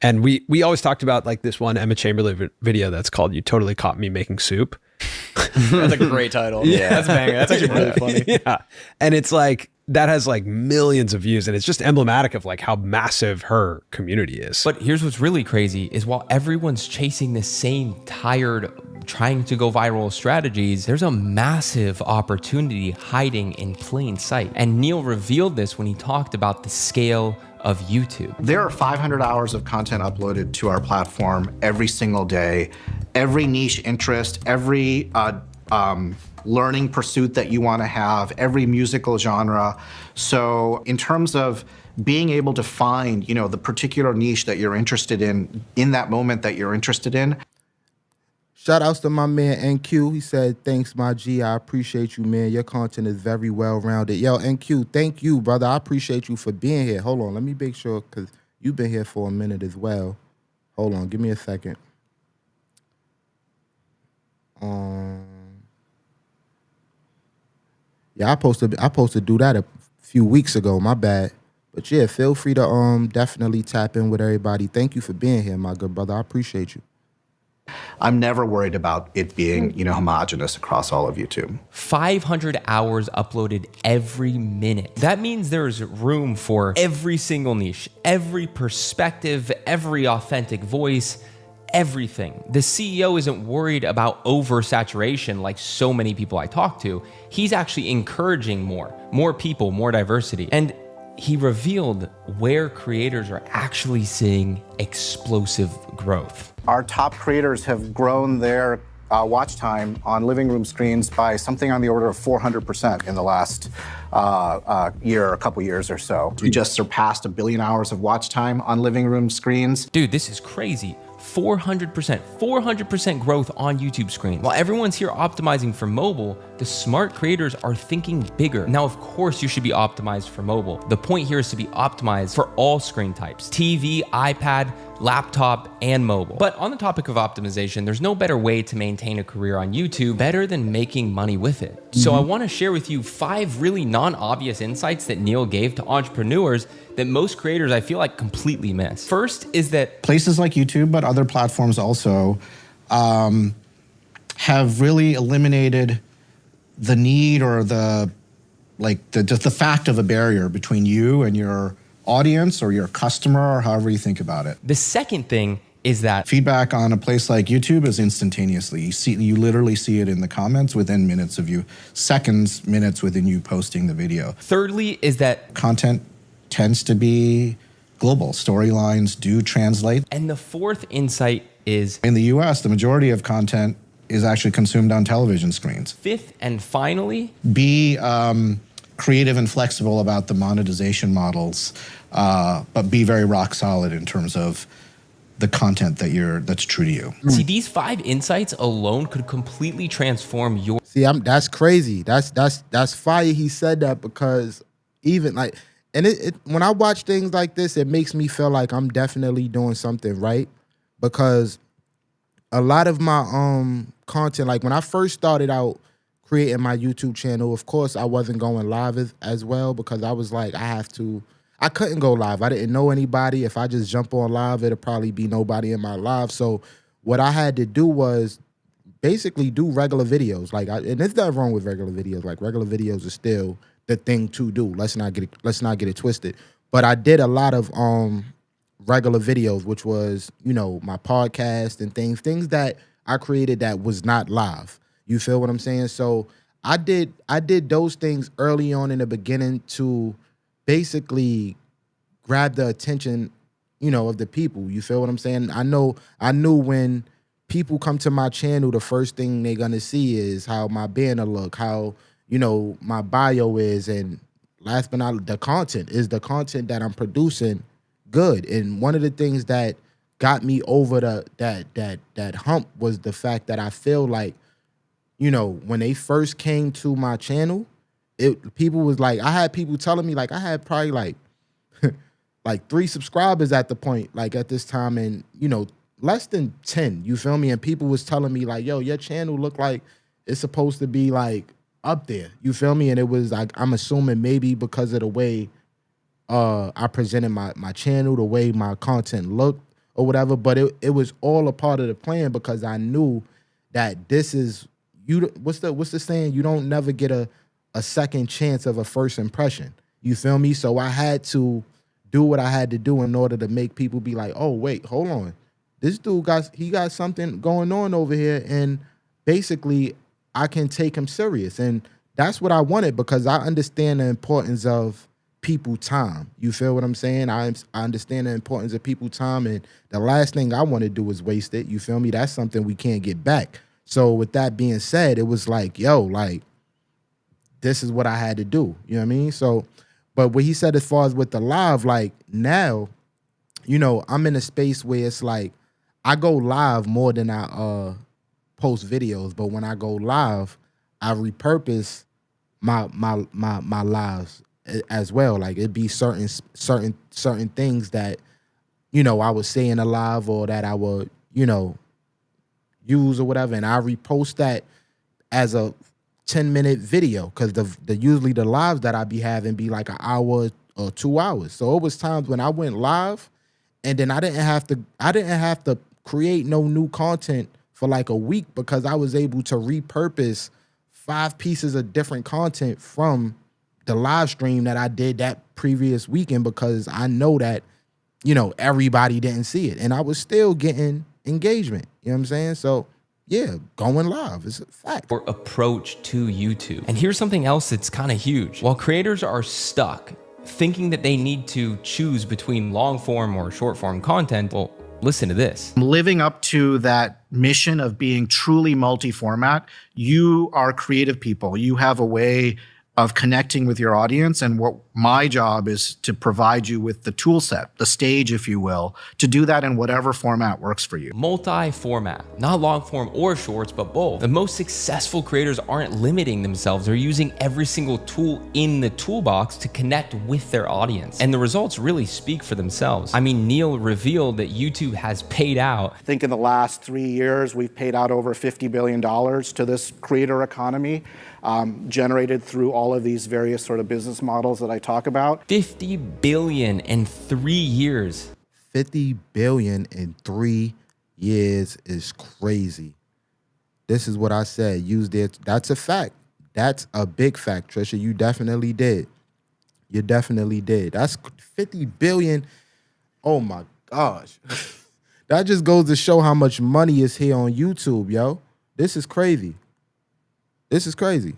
And we always talked about like this one Emma Chamberlain video that's called "You Totally Caught Me Making Soup." That's a great title. Yeah, that's banging. That's actually really funny. Yeah, and it's like that has like millions of views, and it's just emblematic of like how massive her community is. But here's what's really crazy is while everyone's chasing the same tired, trying to go viral strategies, there's a massive opportunity hiding in plain sight. And Neal revealed this when he talked about the scale of YouTube. There are 500 hours of content uploaded to our platform every single day. Every niche interest, every learning pursuit that you want to have, every musical genre. So in terms of being able to find, the particular niche that you're interested in that moment that you're interested in. Shout outs to my man NQ. He said, "Thanks, my G. I appreciate you, man. Your content is very well rounded." Yo, NQ, thank you, brother. I appreciate you for being here. Hold on, let me make sure because you've been here for a minute as well. Hold on, give me a second. Yeah, I supposed to do that a few weeks ago. My bad. But yeah, feel free to definitely tap in with everybody. Thank you for being here, my good brother. I appreciate you. I'm never worried about it being, homogenous across all of YouTube. 500 hours uploaded every minute. That means there's room for every single niche, every perspective, every authentic voice, everything. The CEO isn't worried about oversaturation like so many people I talk to. He's actually encouraging more people, more diversity. And he revealed where creators are actually seeing explosive growth. Our top creators have grown their watch time on living room screens by something on the order of 400% in the last year, a couple years or so. We just surpassed 1 billion hours of watch time on living room screens. Dude, this is crazy. 400% growth on YouTube screen. While everyone's here optimizing for mobile, the smart creators are thinking bigger. Now, of course, you should be optimized for mobile. The point here is to be optimized for all screen types: TV, iPad, laptop, and mobile. But on the topic of optimization, there's no better way to maintain a career on YouTube better than making money with it. So I want to share with you 5 really non-obvious insights that Neal gave to entrepreneurs that most creators I feel like completely miss. First is that places like YouTube, but other platforms also, have really eliminated the need or the fact of a barrier between you and your audience or your customer or however you think about it. the second thing is that Feedback on a place like YouTube is instantaneously. You literally see it in the comments within minutes within you posting the video. thirdly is that Content tends to be global. Storylines do translate. and the fourth insight is In the US, the majority of content is actually consumed on television screens. fifth and finally, Be creative and flexible about the monetization models, but be very rock solid in terms of the content that's true to you. see, these 5 insights alone could completely transform your See, that's crazy. That's fire. He said that because even like, and when I watch things like this, it makes me feel like I'm definitely doing something right, because a lot of my content, like when I first started out creating my YouTube channel, of course I wasn't going live as well, because I was like, I couldn't go live. I didn't know anybody. If I just jump on live, it'll probably be nobody in my live. So what I had to do was basically do regular videos. And there's nothing wrong with regular videos. Like, regular videos are still the thing to do. Let's not get it twisted. But I did a lot of regular videos, which was, my podcast and things that I created that was not live. You feel what I'm saying? So I did those things early on in the beginning to basically grab the attention, of the people. You feel what I'm saying? I knew when people come to my channel, the first thing they're gonna see is how my banner look, how, my bio is, and last but not the content that I'm producing good. And one of the things that got me over that hump was the fact that I feel like, when they first came to my channel, people was like, I had people telling me, like, I had probably like 3 subscribers at the point, like at this time, and less than 10, you feel me? And people was telling me like, yo, your channel look like it's supposed to be like up there, you feel me? And it was like, I'm assuming maybe because of the way I presented my channel, the way my content looked or whatever, but it was all a part of the plan, because I knew that this is, what's the saying? You don't never get a second chance of a first impression. You feel me? So I had to do what I had to do in order to make people be like, oh, wait, hold on. This dude got something going on over here, and basically I can take him serious. And that's what I wanted, because I understand the importance of people time. You feel what I'm saying? I understand the importance of people time, and the last thing I want to do is waste it. You feel me? That's something we can't get back. So with that being said, it was like, yo, like, this is what I had to do. You know what I mean? So, but what he said as far as with the live, like now, I'm in a space where it's like I go live more than I post videos. But when I go live, I repurpose my lives as well. Like, it'd be certain things that, I would say in a live, or that I would, use or whatever, and I repost that as a 10-minute video, because the usually the lives that I be having be like an hour or 2 hours. So it was times when I went live, and then I didn't have to create no new content for like a week, because I was able to repurpose 5 pieces of different content from the live stream that I did that previous weekend, because I know that, everybody didn't see it, and I was still getting engagement. You know what I'm saying? So yeah, going live is a fact. Or approach to YouTube. And here's something else that's kind of huge. While creators are stuck thinking that they need to choose between long form or short form content, well, listen to this. Living up to that mission of being truly multi-format, you are creative people. You have a way of connecting with your audience, and what my job is to provide you with the tool set, the stage, if you will, to do that in whatever format works for you. Multi-format, not long form or shorts, but both. The most successful creators aren't limiting themselves. They're using every single tool in the toolbox to connect with their audience. And the results really speak for themselves. I mean, Neal revealed that YouTube has paid out. I think in the last 3 years, we've paid out over $50 billion to this creator economy, generated through all of these various sort of business models that I talk about. 50 billion in 3 years. 50 billion in 3 years is crazy. This is what I said. That's a fact. That's a big fact, Trisha. You definitely did. You definitely did. That's 50 billion. Oh my gosh. That just goes to show how much money is here on YouTube, yo. This is crazy. This is crazy.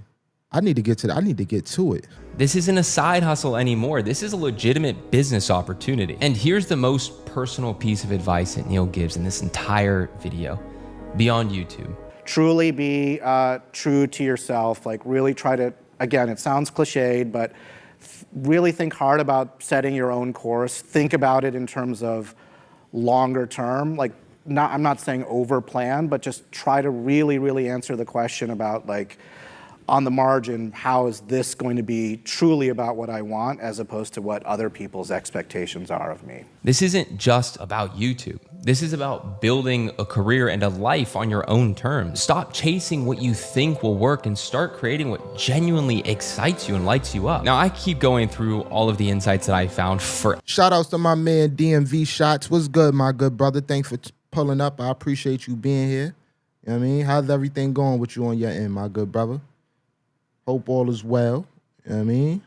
I need to get to it. This isn't a side hustle anymore. This is a legitimate business opportunity. And here's the most personal piece of advice that Neal gives in this entire video. Be on YouTube. Truly be true to yourself. Like, really try to, again, it sounds cliched, but really think hard about setting your own course. Think about it in terms of longer term. Like, I'm not saying over plan, but just try to really, really answer the question about, like, on the margin, how is this going to be truly about what I want as opposed to what other people's expectations are of me? This isn't just about YouTube. This is about building a career and a life on your own terms. Stop chasing what you think will work and start creating what genuinely excites you and lights you up. Now, I keep going through all of the insights that I found for. Shout outs to my man DMV Shots. What's good, my good brother? Thanks for pulling up. I appreciate you being here. You know what I mean? How's everything going with you on your end, my good brother? Hope all is well. You know what I mean?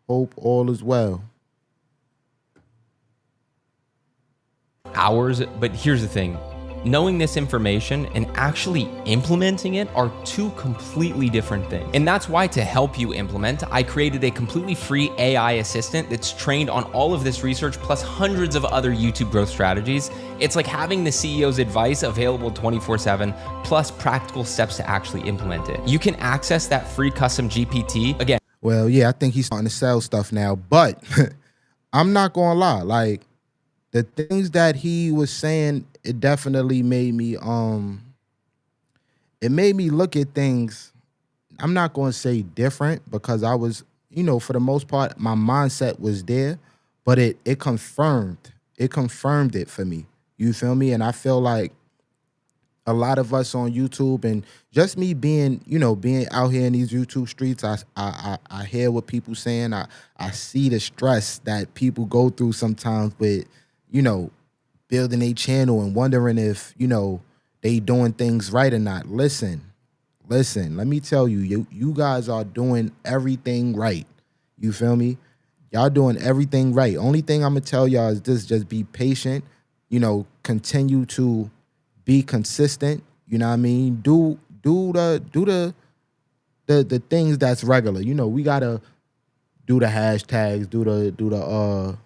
Hope all is well. Hours, but here's the thing. Knowing this information and actually implementing it are two completely different things. And that's why, to help you implement, I created a completely free AI assistant that's trained on all of this research plus hundreds of other YouTube growth strategies. It's like having the CEO's advice available 24/7 plus practical steps to actually implement it. You can access that free custom GPT. Again, Well, yeah, I think he's starting to sell stuff now, but I'm not gonna lie. Like, the things that he was saying, it definitely made me look at things. I'm not gonna say different, because I was, for the most part, my mindset was there, but it confirmed it for me. You feel me? And I feel like a lot of us on YouTube, and just me being out here in these YouTube streets, I hear what people saying. I see the stress that people go through sometimes with, building a channel and wondering if, they doing things right or not. Listen, let me tell you, you guys are doing everything right. You feel me? Y'all doing everything right. Only thing I'm gonna tell y'all is this: just be patient, continue to be consistent. You know what I mean? Do the things that's regular. We gotta do the hashtags, do the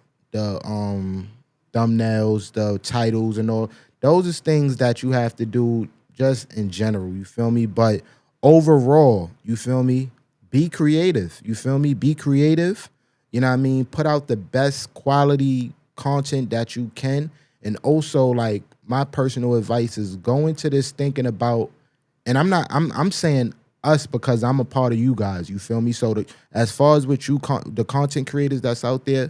thumbnails, the titles, and all. Those is things that you have to do just in general. You feel me? But overall, you feel me? Be creative. You feel me? Be creative. You know what I mean? Put out the best quality content that you can. And also, like, my personal advice is go into this thinking about, and I'm saying us because I'm a part of you guys. You feel me? So as far as with you, the content creators that's out there,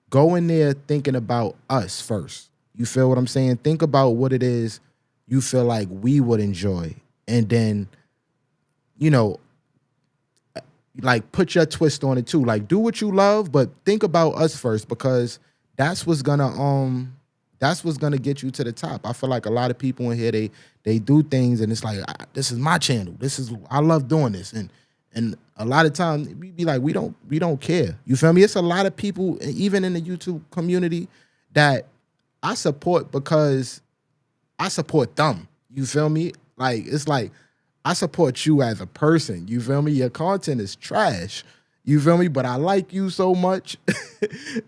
go in there thinking about us first. You feel what I'm saying? Think about what it is you feel like we would enjoy. And then, like, put your twist on it too. Like, do what you love, but think about us first, because that's what's gonna get you to the top. I feel like a lot of people in here, they do things and it's like, this is my channel. I love doing this. And a lot of times we be like, we don't care. You feel me? It's a lot of people, even in the YouTube community, that I support because I support them. You feel me? Like, it's like, I support you as a person. You feel me? Your content is trash. You feel me? But I like you so much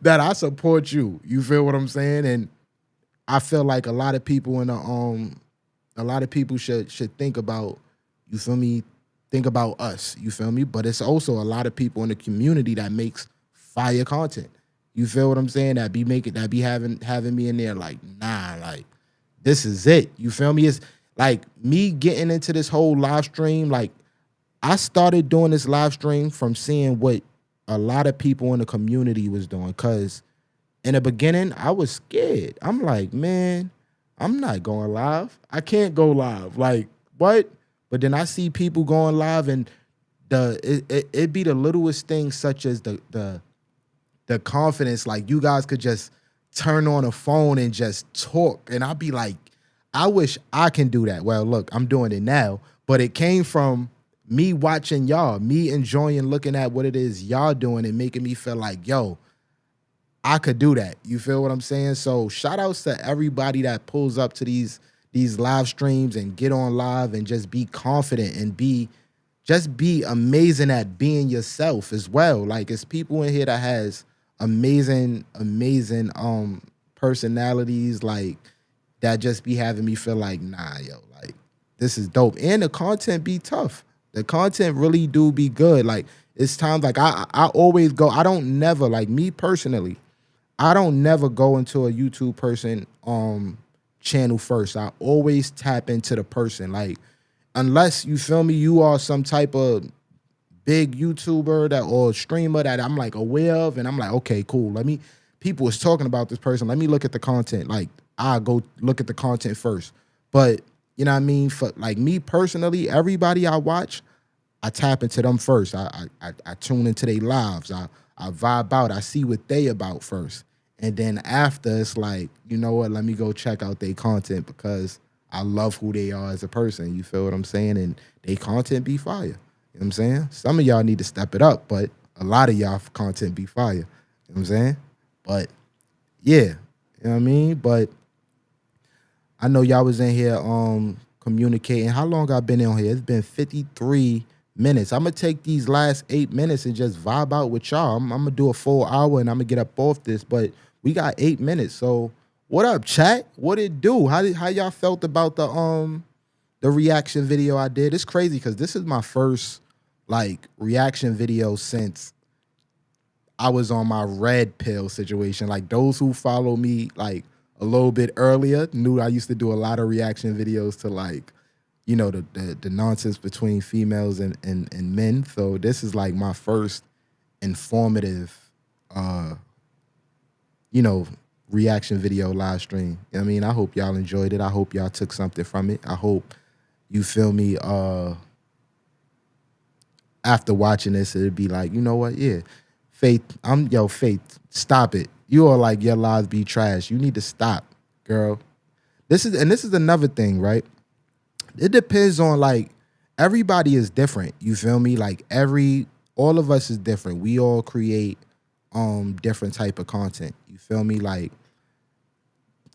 that I support you. You feel what I'm saying? And I feel like a lot of people should think about, you feel me? Think about us. You feel me? But it's also a lot of people in the community that makes fire content. You feel what I'm saying? That be having me in there like, nah, like, this is it. You feel me? It's like me getting into this whole live stream. Like, I started doing this live stream from seeing what a lot of people in the community was doing. Cause in the beginning, I was scared. I'm like, man, I'm not going live. I can't go live. Like, what? But then I see people going live, and it be the littlest things, such as the confidence. Like, you guys could just turn on a phone and just talk. And I'll be like, I wish I can do that. Well, look, I'm doing it now, but it came from me watching y'all, me enjoying looking at what it is y'all doing and making me feel like, yo, I could do that. You feel what I'm saying? So shout outs to everybody that pulls up to these live streams and get on live and just be confident and be amazing at being yourself as well. Like, it's people in here that has amazing personalities, like, that just be having me feel like, nah, yo, like, this is dope. And the content be tough. The content really do be good. Like, it's times like I always go, I don't never, like, me personally, I don't never go into a YouTube person channel first. I always tap into the person. Like, unless, you feel me, you are some type of big YouTuber that or streamer that I'm like aware of, and I'm like, okay, cool. People was talking about this person. Let me look at the content. Like, I'll go look at the content first. But you know what I mean? For like me personally, everybody I watch, I tap into them first. I tune into their lives. I vibe out. I see what they about first. And then after, it's like, you know what? Let me go check out their content because I love who they are as a person. You feel what I'm saying? And they content be fire. You know what I'm saying? Some of y'all need to step it up, but a lot of y'all content be fire. You know what I'm saying? But yeah, you know what I mean? But I know y'all was in here communicating. How long I been in here? It's been 53 minutes. I'm gonna take these last 8 minutes and just vibe out with y'all. I'm gonna do a full hour and I'm gonna get up off this, but we got 8 minutes. So what up, chat? What it do? How y'all felt about the reaction video I did? It's crazy because this is my first like reaction video since I was on my red pill situation. Like those who follow me like a little bit earlier knew I used to do a lot of reaction videos to like, you know, the nonsense between females and men. So this is like my first informative, you know, reaction video live stream. I mean, I hope y'all enjoyed it. I hope y'all took something from it. I hope you feel me. After watching this, it'd be like, you know what? Yeah, Faith, Faith, stop it. You are like, your lives be trash. You need to stop, girl. This is another thing, right? It depends on like, everybody is different. You feel me? Like all of us is different. We all create different type of content. You feel me? Like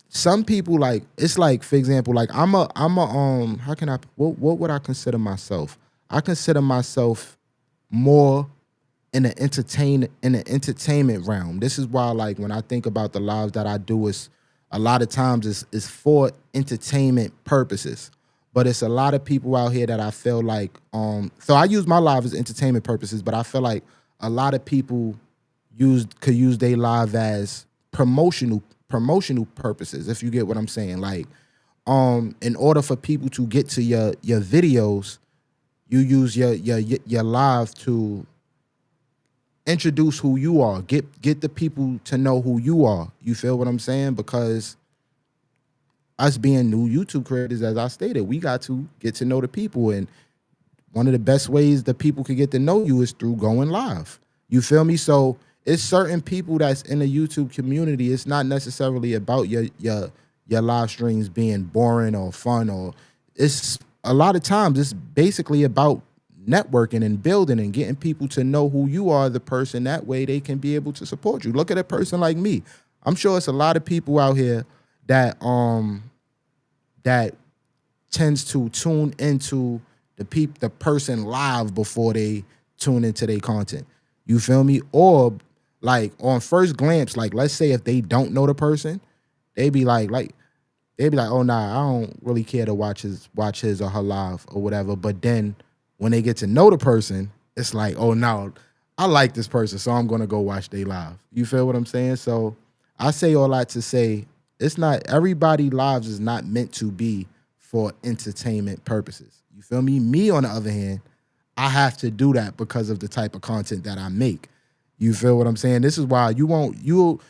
some people like, it's like, for example, like I'm a how can I what would I consider myself? I consider myself more in the entertainment realm. This is why like when I think about the lives that I do, is a lot of times is for entertainment purposes. But it's a lot of people out here that I feel like, so I use my live as entertainment purposes, but I feel like a lot of people could use their live as promotional purposes, if you get what I'm saying. Like, in order for people to get to your videos, you use your live to introduce who you are, get the people to know who you are. You feel what I'm saying? Because us being new YouTube creators, as I stated, we got to get to know the people. And one of the best ways that people can get to know you is through going live. You feel me? So it's certain people that's in the YouTube community. It's not necessarily about your live streams being boring or fun, or it's a lot of times it's basically about networking and building and getting people to know who you are, the person. That way they can be able to support you. Look at a person like me. I'm sure it's a lot of people out here that that tends to tune into the person live before they tune into their content. You feel me? Or like on first glance, like let's say if they don't know the person, they'd be like, oh nah, I don't really care to watch his or her live or whatever. But then when they get to know the person, it's like, oh no, I like this person, so I'm gonna go watch their live. You feel what I'm saying? So I say all that to say, it's not everybody lives is not meant to be for entertainment purposes. You feel me? Me, on the other hand, I have to do that because of the type of content that I make. You feel what I'm saying? This is why you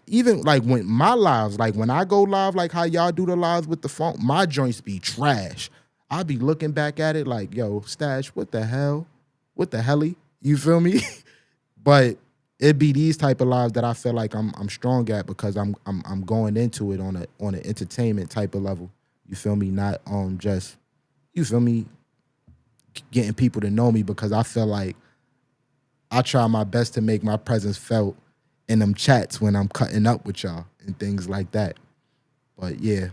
even like when my lives, like when I go live, like how y'all do the lives with the phone, my joints be trash. I'll be looking back at it like, yo, Stash, what the hell? What the helly? You feel me? But it be these type of lives that I feel like I'm strong at because I'm going into it on an entertainment type of level. You feel me? Not just, you feel me, getting people to know me, because I feel like I try my best to make my presence felt in them chats when I'm cutting up with y'all and things like that. But yeah,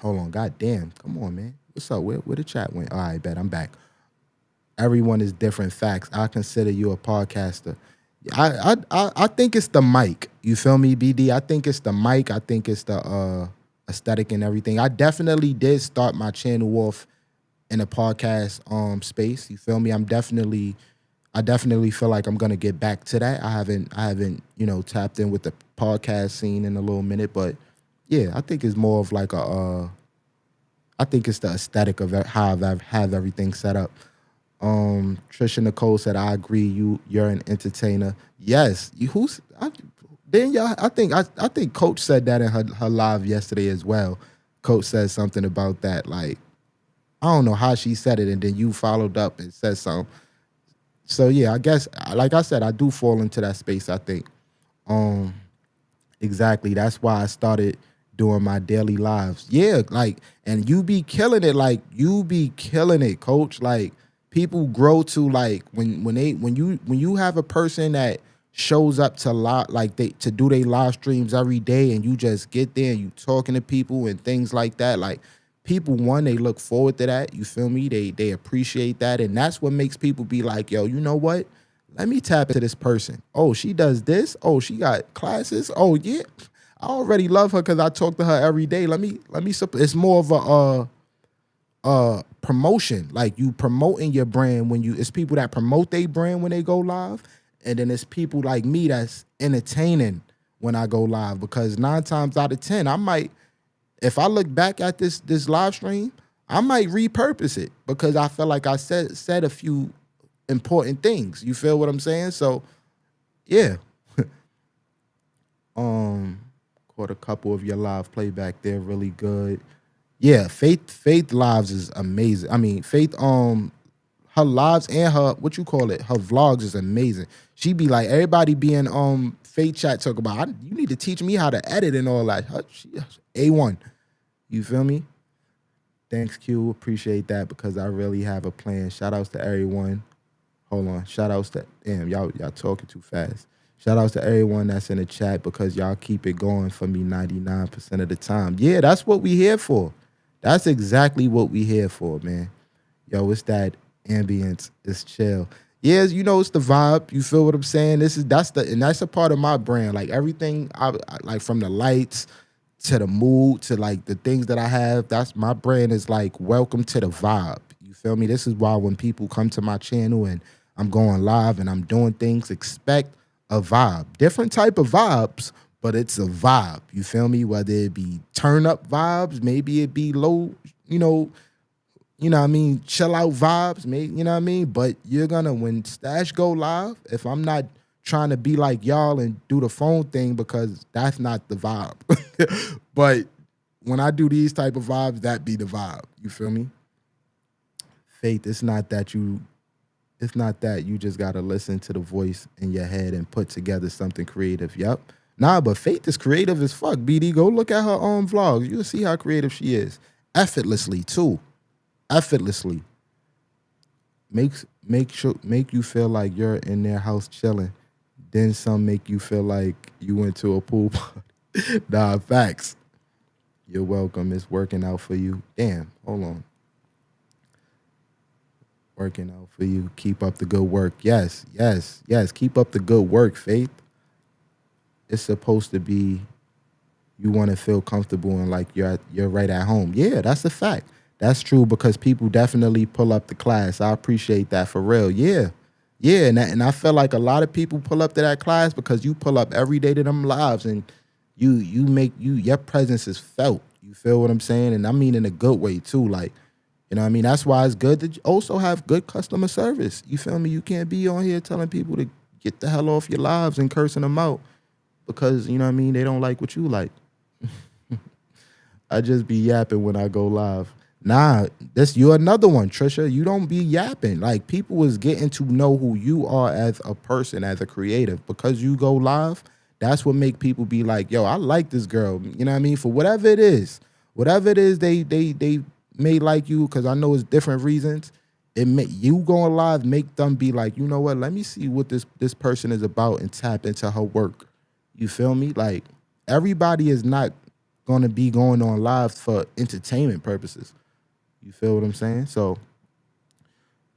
hold on, goddamn, come on, man. What's up? Where the chat went? All right, bet I'm back. Everyone is different. Facts. I consider you a podcaster. I think it's the mic. You feel me, BD? I think it's the mic. I think it's the aesthetic and everything. I definitely did start my channel off in a podcast space. You feel me? I definitely feel like I'm gonna get back to that. I haven't tapped in with the podcast scene in a little minute, but yeah, I think it's more of like I think it's the aesthetic of how I have everything set up. Trisha Nicole said, "I agree. You're an entertainer." Yes. I think Coach said that in her live yesterday as well. Coach said something about that. Like, I don't know how she said it, and then you followed up and said something. So yeah, I guess, like I said, I do fall into that space, I think. Exactly. That's why I started doing my daily lives. Yeah, like, and you be killing it. Like, you be killing it, Coach. Like, people grow to, like, when you have a person that shows up to do their live streams every day, and you just get there and you talking to people and things like that. Like, people, one, they look forward to that. You feel me? They appreciate that, and that's what makes people be like, yo, you know what? Let me tap into this person. Oh, she does this. Oh, she got classes. Oh, yeah. I already love her because I talk to her every day. Let me support. It's more of a promotion. Like, you promoting your brand it's people that promote their brand when they go live. And then it's people like me that's entertaining when I go live, because 9 times out of 10, I might, if I look back at this live stream, I might repurpose it because I feel like I said a few important things. You feel what I'm saying? So yeah. Caught a couple of your live playback. They're really good. Yeah, Faith lives is amazing. I mean, Faith, her lives and her, what you call it, her vlogs is amazing. She be like, everybody be in Faith chat talk about, you need to teach me how to edit and all that. She A1. You feel me? Thanks, Q. Appreciate that, because I really have a plan. Shout outs to everyone. Hold on. Shout outs to, damn, y'all talking too fast. Shout outs to everyone that's in the chat, because y'all keep it going for me 99% of the time. Yeah, that's what we here for. That's exactly what we here for, man. Yo, it's that ambience. It's chill. Yeah, you know, it's the vibe. You feel what I'm saying? That's a part of my brand. Like, everything, I like, from the lights to the mood to, like, the things that I have, that's my brand is like, welcome to the vibe. You feel me? This is why when people come to my channel and I'm going live and I'm doing things, expect a vibe. Different type of vibes, but it's a vibe. You feel me? Whether it be turn up vibes, maybe it be low, you know what I mean, chill out vibes, maybe, you know what I mean? But you're gonna, when Stash go live, if I'm not trying to be like y'all and do the phone thing, because that's not the vibe. But when I do these type of vibes, that be the vibe. You feel me? Faith, it's not that you just gotta listen to the voice in your head and put together something creative. Yep. Nah, but Faith is creative as fuck. BD, go look at her own vlogs. You'll see how creative she is. Effortlessly, too. Effortlessly. Make you feel like you're in their house chilling. Then some make you feel like you went to a pool party. Nah, facts. You're welcome. It's working out for you. Damn, hold on. Working out for you. Keep up the good work. Yes. Keep up the good work, Faith. It's supposed to be, you want to feel comfortable and like you're right at home. Yeah, that's a fact. That's true, because people definitely pull up the class. I appreciate that, for real. Yeah. And I feel like a lot of people pull up to that class because you pull up every day to them lives, and your presence is felt. You feel what I'm saying? And I mean in a good way too. Like, you know what I mean? That's why it's good to also have good customer service. You feel me? You can't be on here telling people to get the hell off your lives and cursing them out because, you know what I mean, they don't like what you like. I just be yapping when I go live. Nah, you're another one, Trisha. You don't be yapping. Like, people is getting to know who you are as a person, as a creative. Because you go live, that's what make people be like, yo, I like this girl. You know what I mean? For whatever it is they may like you, because I know it's different reasons. You going live make them be like, you know what? Let me see what this person is about and tap into her work. You feel me? Like, everybody is not going to be going on live for entertainment purposes. You feel what I'm saying? So,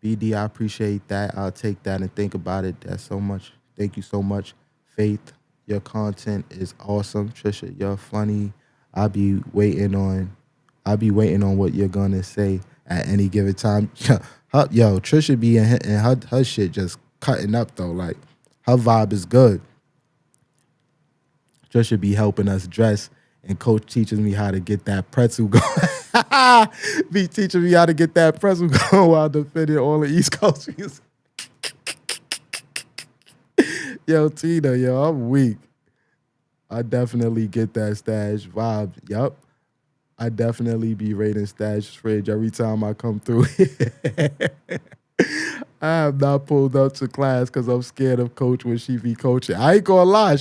BD, I appreciate that. I'll take that and think about it. That's so much. Thank you so much. Faith, your content is awesome. Trisha, you're funny. I'll be waiting on what you're gonna say at any given time. Yo, Trisha be in her shit just cutting up though. Like, her vibe is good. Trisha be helping us dress, and Coach teaches me how to get that pretzel going. Be teaching me how to get that pretzel going while defending all the East Coast music. Yo, Tina, yo, I'm weak. I definitely get that stash vibe. Yup. I definitely be raiding stash fridge every time I come through. I have not pulled up to class because I'm scared of coach when she be coaching. I ain't gonna lie.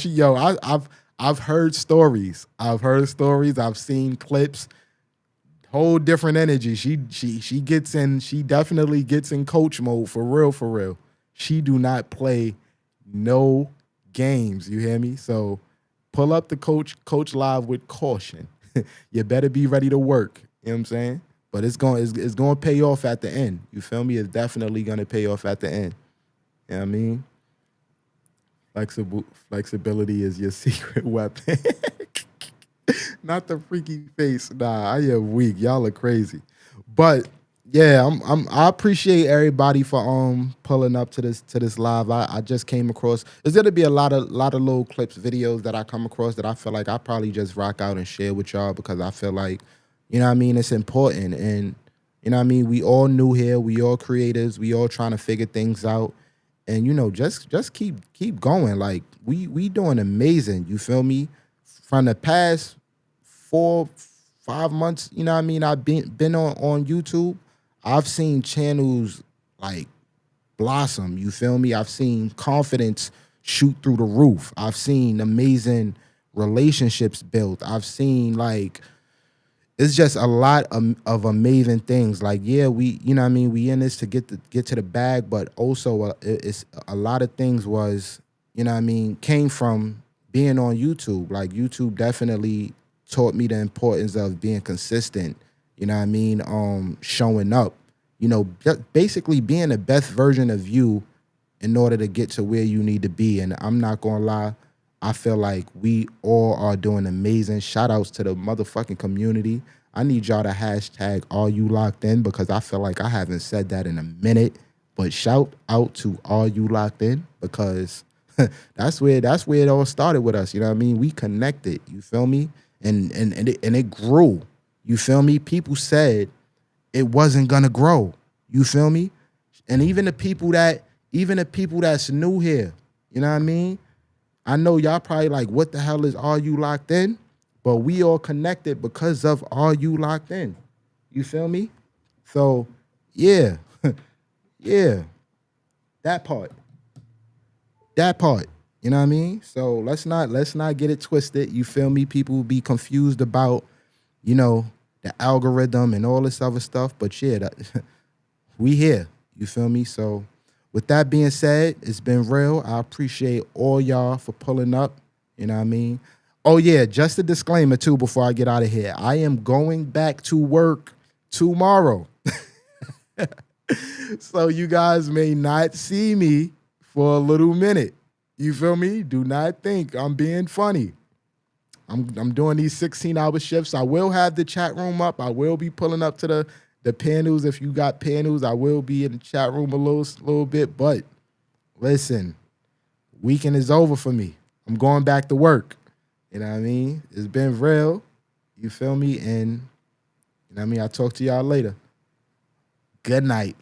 I've heard stories. I've seen clips. Whole different energy. She definitely gets in coach mode for real, for real. She do not play no games. You hear me? So pull up the coach live with caution. You better be ready to work. You know what I'm saying? But it's going to pay off at the end. You feel me? It's definitely going to pay off at the end. You know what I mean? Flexibility is your secret weapon. Not the freaky face. Nah, I am weak. Y'all are crazy. But yeah, I appreciate everybody for pulling up to this live. I just came across. There's gonna be a lot of little clips, videos that I come across that I feel like I probably just rock out and share with y'all because I feel like, you know what I mean, it's important. And you know what I mean, we all new here, we all creators, we all trying to figure things out. And you know, just keep going. Like we doing amazing. You feel me? From the past 4-5 months, you know what I mean, I've been on YouTube. I've seen channels like blossom, you feel me? I've seen confidence shoot through the roof. I've seen amazing relationships built. I've seen like, it's just a lot of amazing things. Like, yeah, we, you know what I mean, we in this to get to the bag, but also it's a lot of things was, you know what I mean, came from being on YouTube. Like YouTube definitely taught me the importance of being consistent, you know what I mean, showing up, you know, basically being the best version of you in order to get to where you need to be. And I'm not gonna lie, I feel like we all are doing amazing. Shout outs to the motherfucking community. I need y'all to hashtag all you locked in because I feel like I haven't said that in a minute. But shout out to all you locked in because that's where it all started with us. You know what I mean? We connected. You feel me? And it grew. You feel me? People said it wasn't gonna grow. You feel me? And even the people that's new here, you know what I mean? I know y'all probably like, what the hell is Are You Locked In? But we all connected because of Are You Locked In? You feel me? So yeah, yeah, that part. You know what I mean? So let's not get it twisted. You feel me? People will be confused about, you know, the algorithm and all this other stuff. But yeah, we here. You feel me? So with that being said, it's been real. I appreciate all y'all for pulling up. You know what I mean? Oh yeah, just a disclaimer too before I get out of here. I am going back to work tomorrow. So you guys may not see me for a little minute. You feel me? Do not think I'm being funny. I'm doing these 16-hour shifts. I will have the chat room up. I will be pulling up to the panels. If you got panels, I will be in the chat room a little bit. But listen, weekend is over for me. I'm going back to work. You know what I mean? It's been real. You feel me? And you know what I mean? I'll talk to y'all later. Good night.